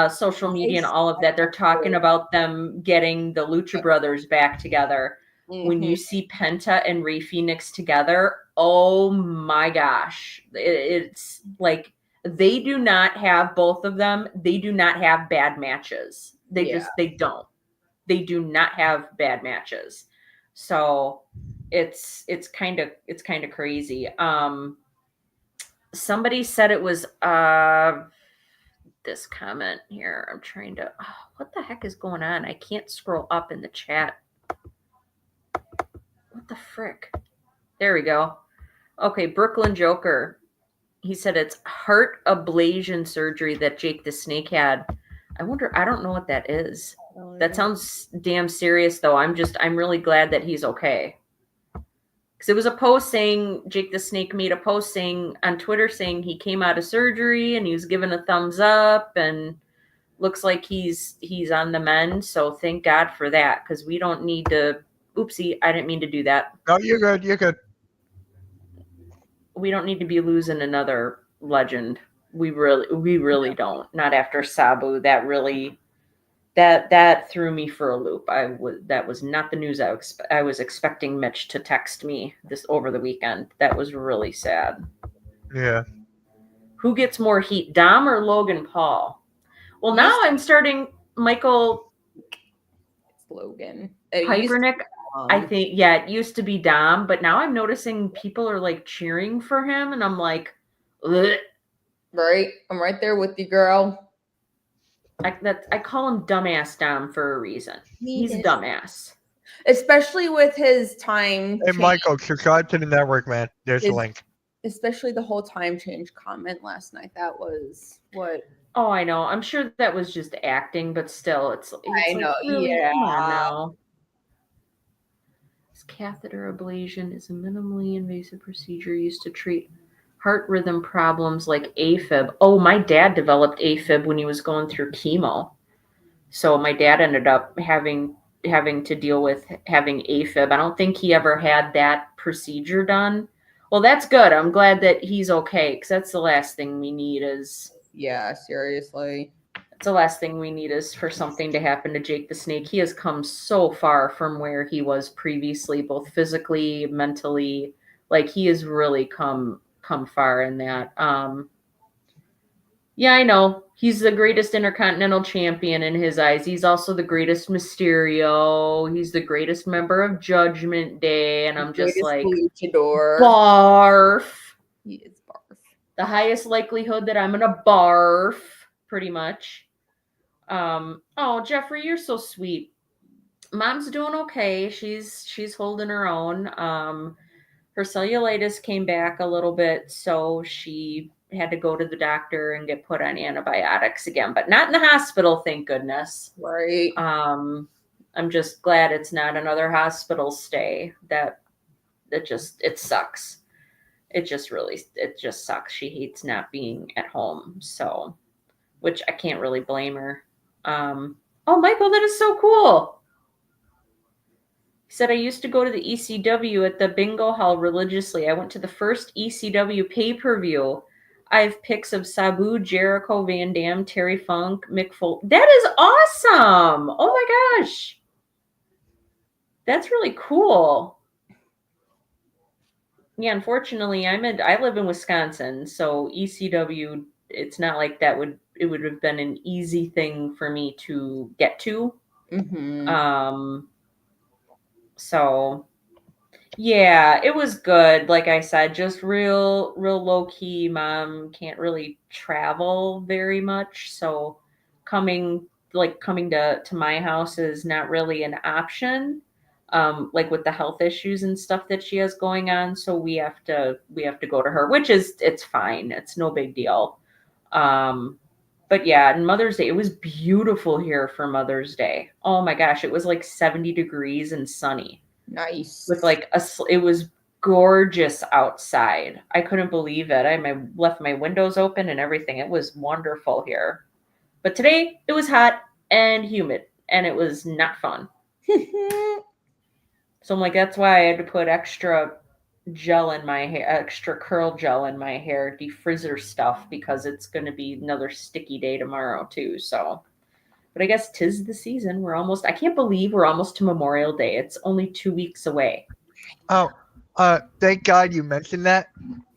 social media and all of that. They're talking about them getting the Lucha Brothers back together. When you see Penta and Ray Phoenix together, oh my gosh. It's like they do not have, both of them, they do not have bad matches. They don't. They do not have bad matches. So it's kind of crazy. Somebody said it was this comment here. I'm trying to what the heck is going on? I can't scroll up in the chat. What the frick? There we go. Okay, Brooklyn Joker. He said it's heart ablation surgery that Jake the Snake had. I don't know what that is. That sounds damn serious though. I'm really glad that he's okay. Because it was a post saying, Jake the Snake made a post saying on Twitter saying he came out of surgery and he was given a thumbs up and looks like he's on the mend. So thank God for that, because we don't need to. Oopsie, I didn't mean to do that. No, you're good. You're good. We don't need to be losing another legend. We really don't. Not after Sabu. That really that threw me for a loop. That was not the news I was expecting Mitch to text me this over the weekend. That was really sad. Yeah. Who gets more heat, Dom or Logan Paul? Well, now I'm starting Michael Logan. Hypernick. I think, yeah, it used to be Dom, but now I'm noticing people are like cheering for him, and I'm like, ugh. Right, I'm right there with you, girl. I call him Dumbass Dom for a reason. He's a dumbass, especially with his time. Hey, Michael, subscribe to the network, man. There's a link. Especially the whole time change comment last night. That was what. Oh, I know. I'm sure that was just acting, but still, it's I know. Really, yeah. Come on now. Catheter ablation is a minimally invasive procedure used to treat heart rhythm problems like AFib. Oh, my dad developed AFib when he was going through chemo. So my dad ended up having to deal with having AFib. I don't think he ever had that procedure done. Well, that's good. I'm glad that he's okay, because that's the last thing we need is... Yeah, seriously. That's the last thing we need is for something to happen to Jake the Snake. He has come so far from where he was previously, both physically, mentally. Like, he has really come far in that. Yeah, I know. He's the greatest Intercontinental Champion in his eyes. He's also the greatest Mysterio. He's the greatest member of Judgment Day. And I'm just like, luchador. Barf. He is barf. The highest likelihood that I'm going to barf, pretty much. Oh, Jeffrey, you're so sweet. Mom's doing okay. She's holding her own. Her cellulitis came back a little bit, so she had to go to the doctor and get put on antibiotics again, but not in the hospital, thank goodness. Right. I'm just glad it's not another hospital stay. That it sucks. It just sucks. She hates not being at home. So, which I can't really blame her. Oh, Michael, that is so cool. He said, I used to go to the ECW at the bingo hall religiously. I went to the first ECW pay-per-view. I have pics of Sabu, Jericho, Van Dam, Terry Funk, Mick Foley. That is awesome. Oh my gosh. That's really cool. Yeah, unfortunately, I live in Wisconsin, so ECW, it's not like it would have been an easy thing for me to get to. Mm-hmm. So yeah, it was good. Like I said, just real low key. Mom can't really travel very much, so coming to my house is not really an option. Like with the health issues and stuff that she has going on, so we have to go to her, which is it's fine. It's no big deal. But yeah, and Mother's Day, it was beautiful here for Mother's Day. Oh my gosh, it was like 70 degrees and sunny. Nice. With like it was gorgeous outside. I couldn't believe it. I left my windows open and everything. It was wonderful here. But today it was hot and humid and it was not fun. So I'm like, that's why I had to put extra gel in my hair, extra curl gel in my hair, defrizzer stuff, because it's going to be another sticky day tomorrow too. So, but I guess 'tis the season. I can't believe we're almost to Memorial Day. It's only 2 weeks away. Oh, thank God you mentioned that.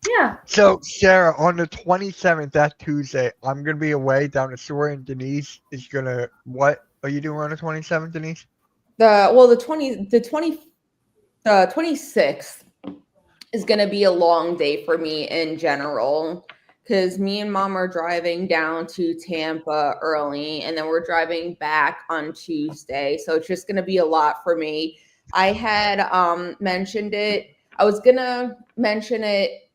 Yeah. So, Sarah, on the 27th, that Tuesday, I'm going to be away down the shore, and Denise is going to, what are you doing on the 27th, Denise? The 26th is going to be a long day for me in general, because me and Mom are driving down to Tampa early, and then we're driving back on Tuesday. So it's just going to be a lot for me. I had mentioned it. I was going to mention it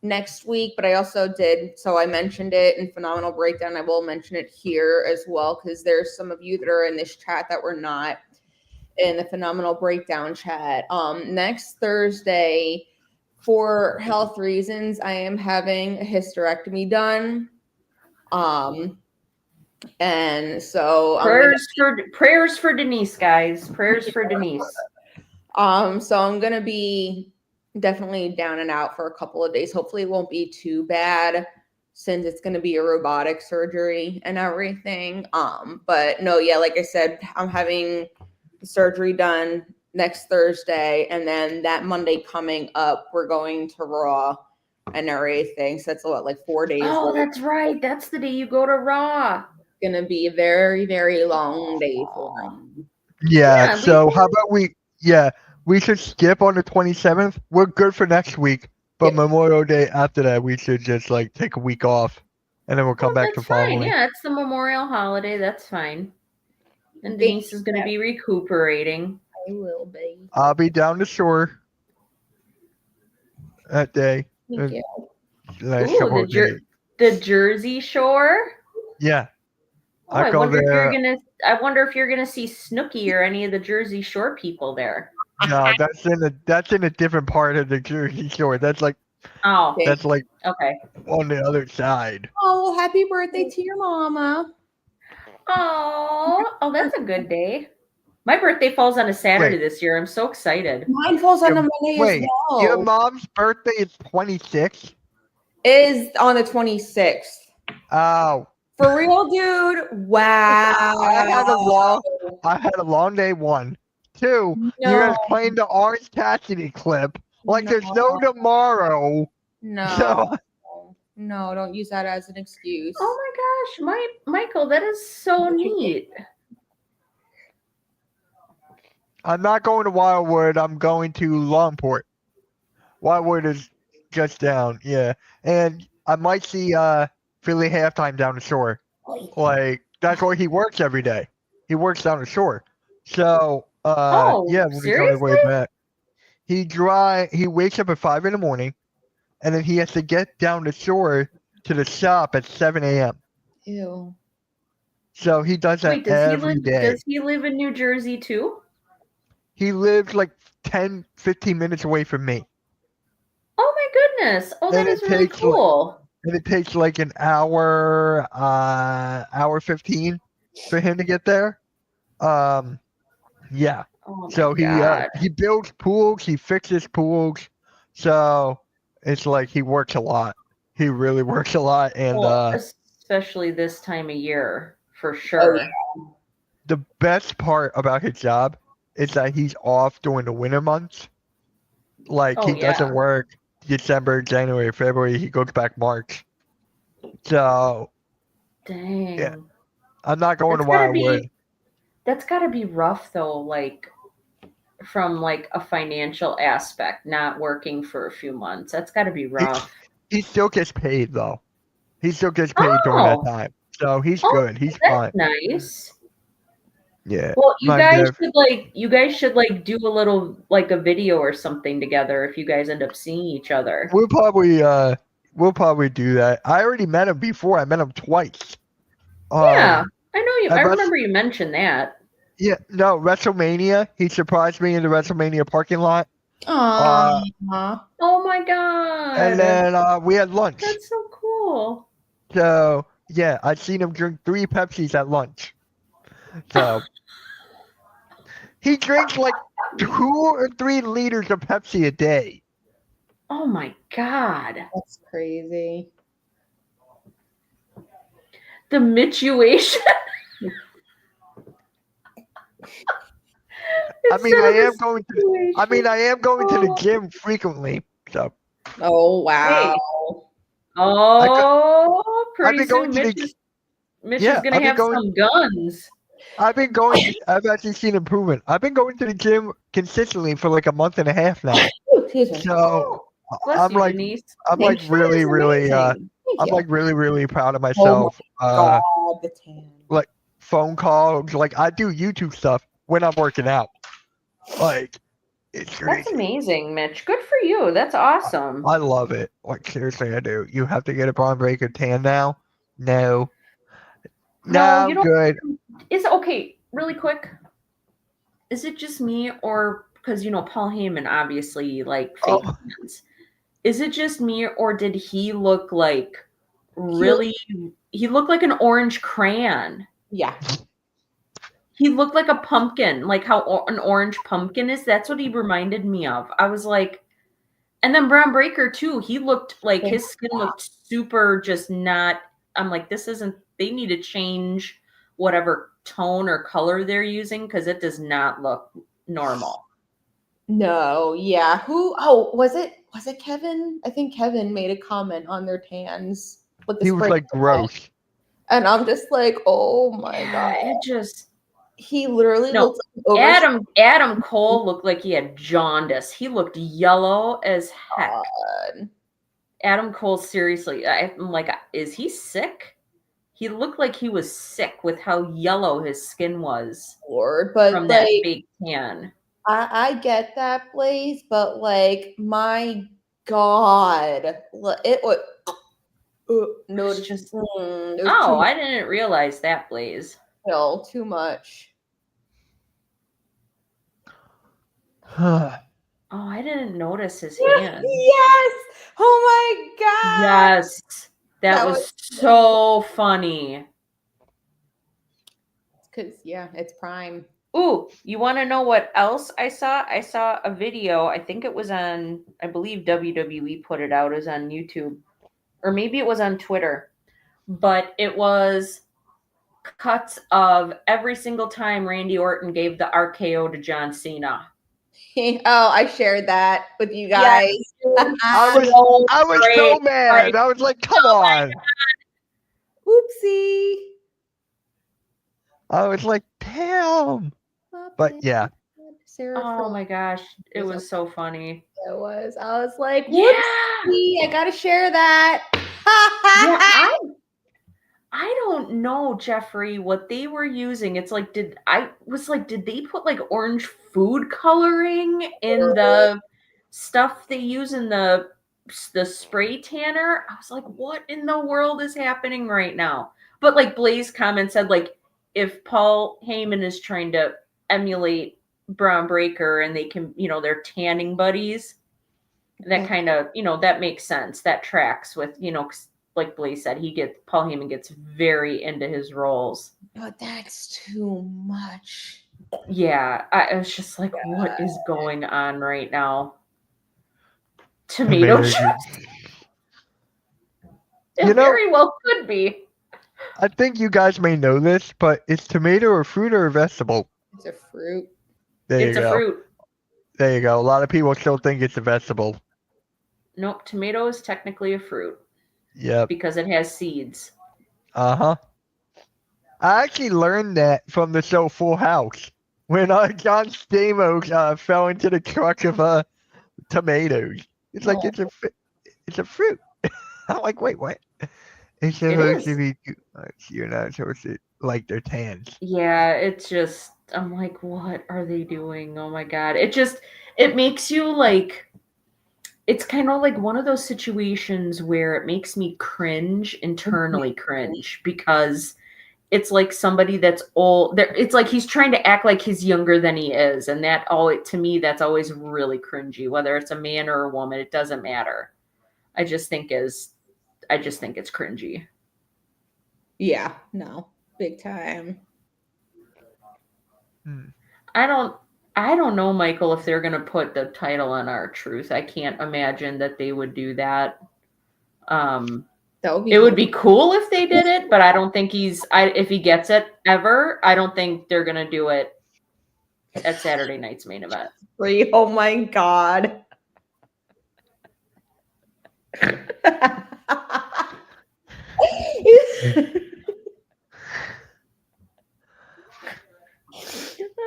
next week, but I also did. So I mentioned it in Phenomenal Breakdown. I will mention it here as well, because there's some of you that are in this chat that were not in the Phenomenal Breakdown chat. Next Thursday, for health reasons, I am having a hysterectomy done. And so prayers for Denise, guys. Prayers for Denise. So I'm gonna be definitely down and out for a couple of days. Hopefully it won't be too bad, since it's gonna be a robotic surgery and everything. But no, yeah, like I said, I'm having the surgery done next Thursday, and then that Monday coming up, we're going to Raw and everything. So that's like 4 days. Oh, that's right. That's the day you go to Raw. It's gonna be a very, very long day for me. Yeah. So how about we should skip on the 27th. We're good for next week, but Memorial Day after that, we should just like take a week off, and then we'll come back to following. Yeah, it's the Memorial holiday. That's fine. And Denise is going to be recuperating. I will be. I'll be down the shore that day. Thank you. The Jersey Shore? Yeah. Oh, I wonder if you're gonna see Snooki or any of the Jersey Shore people there. No, that's in a different part of the Jersey Shore. That's like that's like on the other side. Oh, well, happy birthday to your mama. Oh, that's a good day. My birthday falls on a Saturday this year. I'm so excited. Mine falls on a Monday as well. Your mom's birthday is 26? Is on the 26th. Oh. For real, dude? Wow. I had a long day, 1. 2, you guys playing the Orange Cassidy clip. Like there's no tomorrow. No. So, no, don't use that as an excuse. Oh my gosh, Michael, that is so neat. I'm not going to Wildwood. I'm going to Longport. Wildwood is just down, yeah. And I might see Philly halftime down the shore. Like that's where he works every day. He works down the shore. So yeah, when he's on his way back. He wakes up at 5 a.m, and then he has to get down the shore to the shop at 7 a.m. Ew. So he does that every day. Does he live in New Jersey too? He lives like 10, 15 minutes away from me. Oh my goodness. Oh, that And is it really takes, like- cool. And it takes like an hour, hour 15 for him to get there. Yeah. Oh my So god. he builds pools, he fixes pools. So it's like he works a lot. He really works a lot. And Well, especially this time of year, for Oh, sure. yeah. the best part about his job is that he's off during the winter months. Like Oh, he doesn't yeah. work December, January, February. He goes back March. So Dang. I'm not going That's to gotta Wildwood. be that's gotta be rough though, like from like a financial aspect, not working for a few months. That's gotta be rough. He still gets paid though. He still gets paid during that Oh, time. So he's oh, good. He's fine. that's nice. Yeah. Well, you My guys dev- should like do a little like a video or something together if you guys end up seeing each other. We'll probably do that. I already met him before. I met him twice. Yeah, I know you. at I Wres- remember you mentioned that. Yeah, no, WrestleMania. He surprised me in the WrestleMania parking lot. Aw. Oh my god. And then we had lunch. That's so cool. So yeah, I've seen him drink 3 Pepsis at lunch. So he drinks like 2 or 3 liters of Pepsi a day. Oh my god. That's crazy. The Mitchuation. I mean, I am going to the gym frequently. So Oh wow. Oh, I've pretty been soon going to Mitch the is, Mitch Yeah, is gonna I've been have going- some guns. I've actually seen improvement. I've been going to the gym consistently for like a month and a half now. Ooh, excuse me. So Bless I'm you, like Denise. I'm like That really, is really amazing. Thank I'm you. like really, really proud of myself. God, the tan. Phone calls, like I do YouTube stuff when I'm working out. Like it's That's crazy. amazing, Mitch. Good for you. That's awesome. I love it. Like seriously, I do. You have to get a Braun Breaker tan now? No. No, you I'm don't- good. Is okay, really quick. Is it just me, or because Paul Heyman obviously like fake Oh. fans? Is it just me, or did he look like really? He looked like an orange crayon. Yeah. He looked like a pumpkin, like how an orange pumpkin is. That's what he reminded me of. I was like, and then Braun Breaker too. He looked like his skin looked super, just not. I'm like, this isn't. They need to change whatever tone or color they're using because it does not look normal. No, yeah. Who? Oh, was it Kevin? I think Kevin made a comment on their tans with the He was spray like tan. gross. And I'm just like, oh my god. It just He literally No, looks like an Adam Cole looked like he had jaundice. He looked yellow as heck. overshot. Adam Cole, seriously, I'm like, is he sick? He looked like he was sick with how yellow his skin was Lord, but from that like fake tan. I get that, Blaze, but like my god, it was no, It's just- it was Oh, too, I didn't realize that, Blaze. no, too much. Oh, I didn't notice his hand. Yes. Oh my god. Yes. That That was was- so funny. Because yeah, it's Prime. Ooh, you want to know what else I saw? I saw a video. I think it was on, I believe WWE put it out. It was on YouTube. Or maybe it was on Twitter. But it was cuts of every single time Randy Orton gave the RKO to John Cena. Oh, I shared that with you guys. I was so mad. I was like, come on. Oopsie. I was like, damn. But yeah. Sarah Oh my gosh. It was so funny. It was. I was like, Yeah. whoopsie, I gotta share that. Yeah, I don't know, Jeffrey, what they were using. It's like, did they put like orange food coloring in the stuff they use in the spray tanner? I was like, what in the world is happening right now? But like Blaze comment said, like, if Paul Heyman is trying to emulate Braun Breaker, and they can, they're tanning buddies. That kind of, that makes sense. That tracks with, 'cause like Blaze said, Paul Heyman gets very into his roles. But that's too much. Yeah, I was just like, what is going on right now? Tomato chips. It very well could be. I think you guys may know this, but is tomato a fruit or a vegetable? It's a fruit. It's a fruit. There you go. A lot of people still think it's a vegetable. Nope, tomato is technically a fruit. Yeah. Because it has seeds. Uh-huh. I actually learned that from the show Full House when John Stamos fell into the truck of tomatoes. It's like it's a fruit. I'm like, wait, what? It's supposed to be. You're not supposed to like their tans. Yeah, it's just. I'm like, what are they doing? Oh my god! It makes you like. It's kind of like one of those situations where it makes me cringe, internally cringe, because it's like somebody that's old. It's like he's trying to act like he's younger than he is, and to me, that's always really cringy. Whether it's a man or a woman, it doesn't matter. I just think it's cringy. Yeah, no, big time. I don't know, Michael, if they're gonna put the title on R-Truth. I can't imagine that they would do that. It would be cool if they did it, but I don't think if he gets it ever, I don't think they're gonna do it at Saturday night's main event. Oh my god.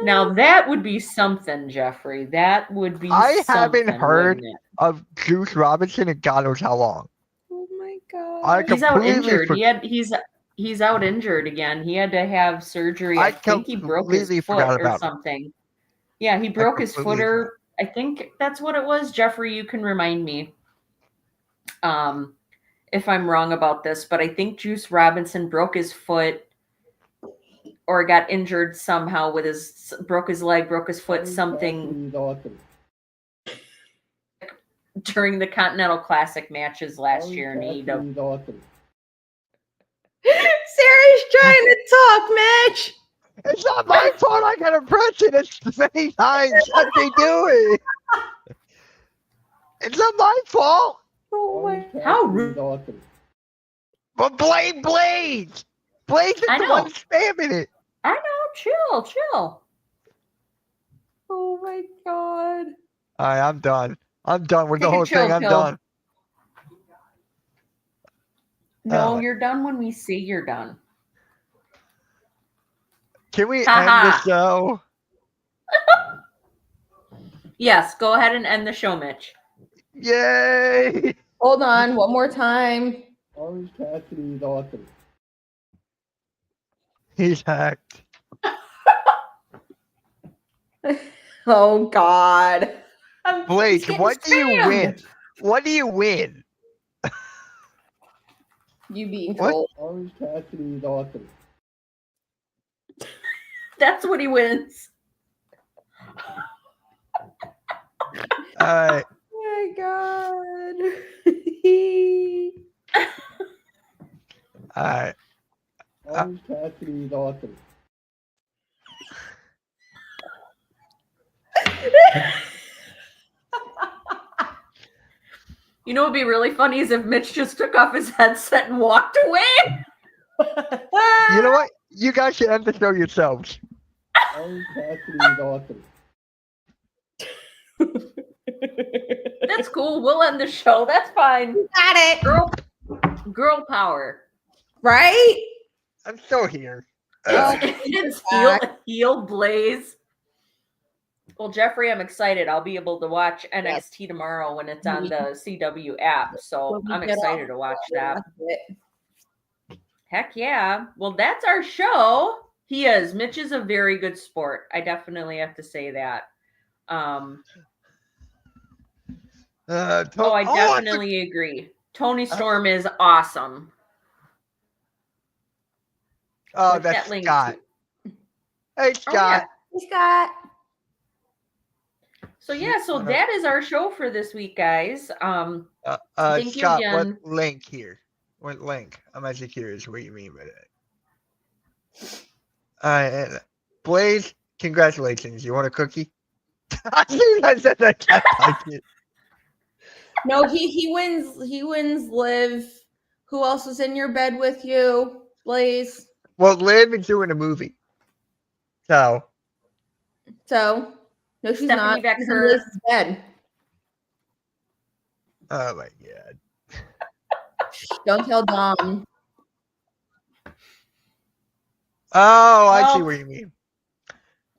Now that would be something, Jeffrey. That would be. I haven't heard of Juice Robinson in God knows how long. Oh my god! He's out injured. He's out injured again. He had to have surgery. I think he broke his foot or something. Yeah, he broke his foot, or I think that's what it was. Jeffrey, you can remind me if I'm wrong about this, but I think Juice Robinson broke his foot or got injured somehow broke his leg, broke his foot, something during the Continental Classic matches last year in AEW. Sarah's trying to talk, Mitch. It's not my fault. I got a impression. It's many times what they do. It's not my fault. Oh my! How rude! But blame Blaze. Blaze is the one spamming it. I know. Chill. Oh my god! All right, I'm done. I'm done with the whole thing. I'm done. No, you're done when we say you're done. Can we end the show? Yes, go ahead and end the show, Mitch. Yay! Hold on, one more time. Orange Cassidy is awesome. He's hacked. Oh God. Blaze, what do you win? What do you win? You being told. Orange Cassidy is awesome. That's what he wins. Alright. Oh my God. Alright. Orange Cassidy is awesome. You know what would be really funny is if Mitch just took off his headset and walked away. You know what? You guys should end the show yourselves. Orange Cassidy is awesome. That's cool. We'll end the show. That's fine. Got it. Girl power. Right? I'm still here. It's heel Blaze. Well, Jeffrey, I'm excited. I'll be able to watch NXT tomorrow when it's on the CW app. So I'm excited to watch that. Heck yeah. Well, that's our show. He is. Mitch is a very good sport. I definitely have to say that. I definitely agree. Tony Storm is awesome. Oh, that's Scott. Hey, Scott. Hey, Scott. So yeah, so that is our show for this week, guys. Thank you Scott, again. what link here? What link? I'm actually curious what you mean by that. And Blaze, congratulations. You want a cookie? I think I said that. I did. No, he wins. He wins. Liv. Who else is in your bed with you, Blaze? Well, Liv is doing a movie. So. So, no, she's Stephanie not. Becker. She's in Liz's bed. Oh my god. Don't tell Dom. Oh, I see Well, what you mean.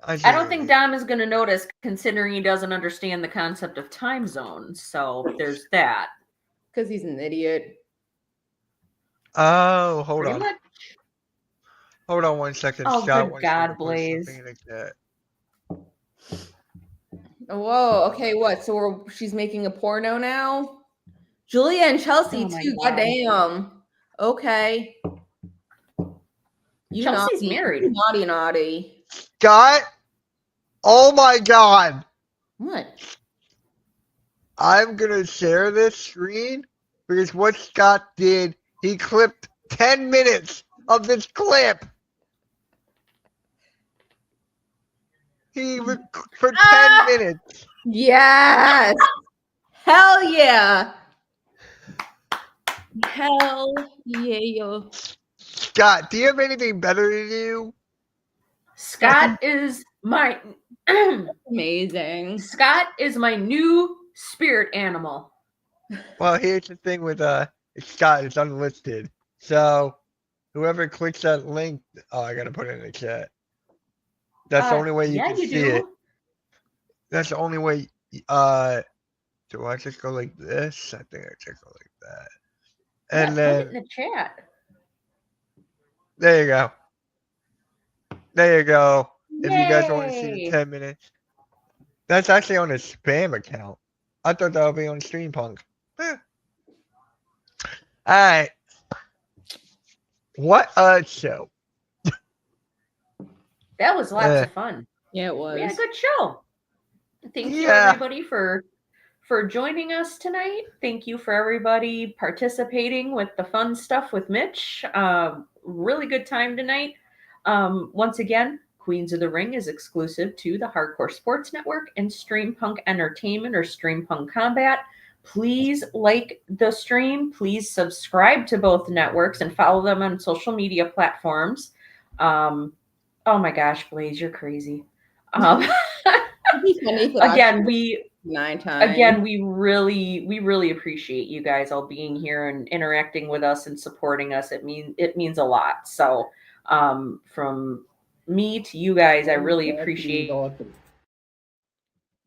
I don't think Dom is going to notice, considering he doesn't understand the concept of time zones. So there's that. Because he's an idiot. Oh, hold Pretty on. much. Hold on 1 second. Oh, Scott good wants God, me to put Blaze. something in the chat. Whoa. Okay. What? So she's making a porno now. Julia and Chelsea Oh my too. God. Goddamn. Okay. You Chelsea's naughty. married. You naughty, naughty. Scott. Oh my god. What? I'm gonna share this screen because what Scott did, he clipped 10 minutes of this clip. For 10 minutes. Yes. Hell yeah. Hell yeah. Scott, do you have anything better to do? Scott is my Amazing. Scott is my new spirit animal. Well, here's the thing with Scott, it's unlisted. So whoever clicks that link, I gotta put it in the chat. That's the only way you can see it. That's the only way. Do I just go like this? I think I just go like that. And yeah, then put it in the chat. There you go. There you go. Yay. If you guys want to see the 10 minutes. That's actually on a spam account. I thought that would be on StreamPunk. All right. What a show. That was lots of fun. Yeah, it was. We had a good show. Thank you everybody for joining us tonight. Thank you for everybody participating with the fun stuff with Mitch. Really good time tonight. Once again, Queens of the Ring is exclusive to the Hardcore Sports Network and StreamPunk Entertainment or StreamPunk Combat. Please like the stream. Please subscribe to both networks and follow them on social media platforms. Oh my gosh, Blaze, you're crazy. Again, we really appreciate you guys all being here and interacting with us and supporting us. It means a lot. So from me to you guys, I really appreciate.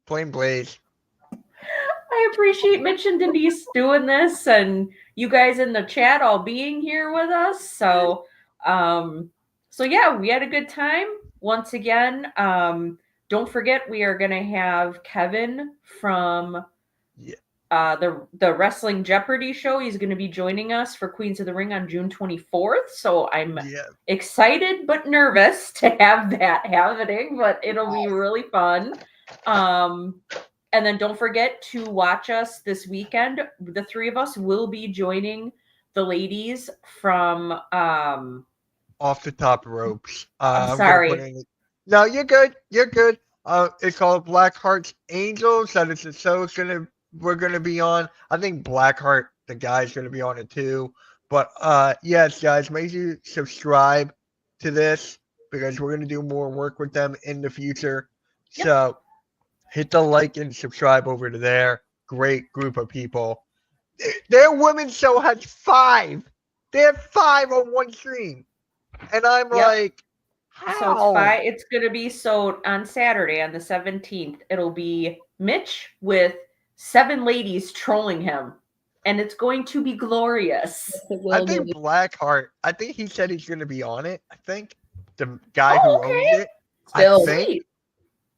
Plain Blaze. I appreciate Mitch and Denise doing this, and you guys in the chat all being here with us. So yeah, we had a good time. Once again, don't forget we are going to have Kevin from the Wrestling Jeopardy show. He's going to be joining us for Queens of the Ring on June 24th. So I'm excited but nervous to have that happening, but it'll be really fun. And then don't forget to watch us this weekend. The three of us will be joining the ladies from Off the Top Ropes. I'm sorry. No, you're good. You're good. It's called Black Heart's Angels. That is the show we're gonna be on. I think Blackheart, the guy's gonna be on it too. But yes, guys, make sure you subscribe to this because we're gonna do more work with them in the future. Yep. So hit the like and subscribe over to there. Great group of people. Their women's show has 5. They have 5 on one stream. And I'm like, how? So it's going to be on Saturday, on the 17th, it'll be Mitch with 7 ladies trolling him. And it's going to be glorious. I think Blackheart, I think he said he's going to be on it. I think the guy who owns it. Still. I think.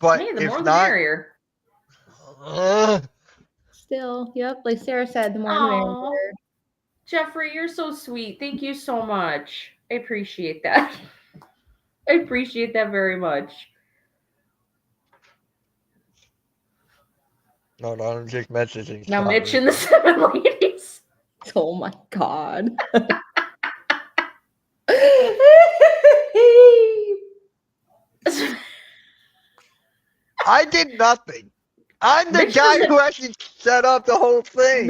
But hey, the if more not, the merrier. Still, yep. Like Sarah said, the more the merrier. Jeffrey, you're so sweet. Thank you so much. I appreciate that. I appreciate that very much. No, I'm just messaging. Now sorry. Mitch and the 7 ladies. Oh my god. I did nothing. I'm the Mitch guy doesn't- who actually set up the whole thing.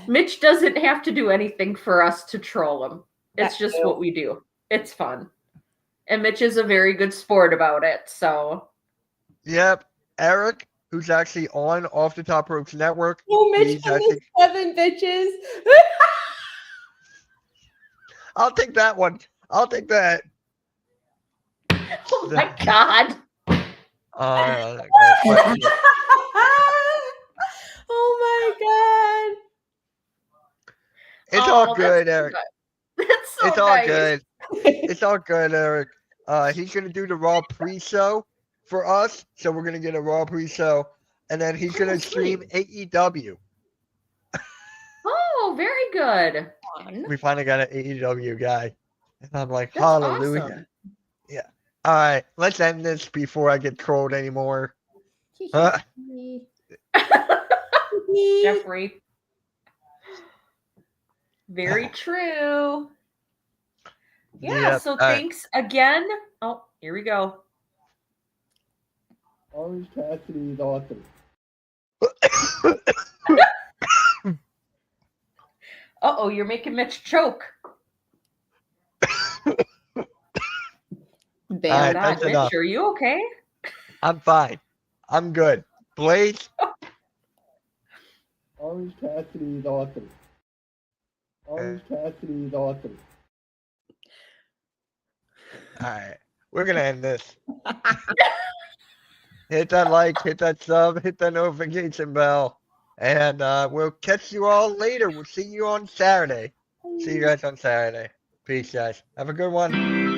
Mitch doesn't have to do anything for us to troll him. It's That's just true. what we do. It's fun. And Mitch is a very good sport about it. So Yep. Eric, who's actually on Off the Top Ropes Network. Oh, Mitch He's and actually- the 7 bitches. I'll take that one. I'll take that. oh my god. Oh my god. It's Oh, all that's good, so Eric. good. That's so It's all nice. good. It's all good, Eric. He's gonna do the Raw pre-show for us, so we're gonna get a Raw pre-show, and then he's gonna stream AEW. Oh, very good. We finally got an AEW guy, and I'm like, That's hallelujah. awesome. Yeah. All right, let's end this before I get trolled anymore. Huh? Jeffrey. Very true. Yeah, Yep, so all right. thanks again. Oh, here we go. Orange Cassidy daughter. Uh-oh, you're making Mitch choke. All Damn. right, God, that's Mitch, enough. are you okay? I'm fine. I'm good. Blaze, Orange Cassidy daughter. Orange Cassidy daughter. all right, we're gonna end this. Hit that like, hit that sub, hit that notification bell, and we'll catch you all later. We'll see you on Saturday. See you guys on Saturday. Peace, guys. Have a good one.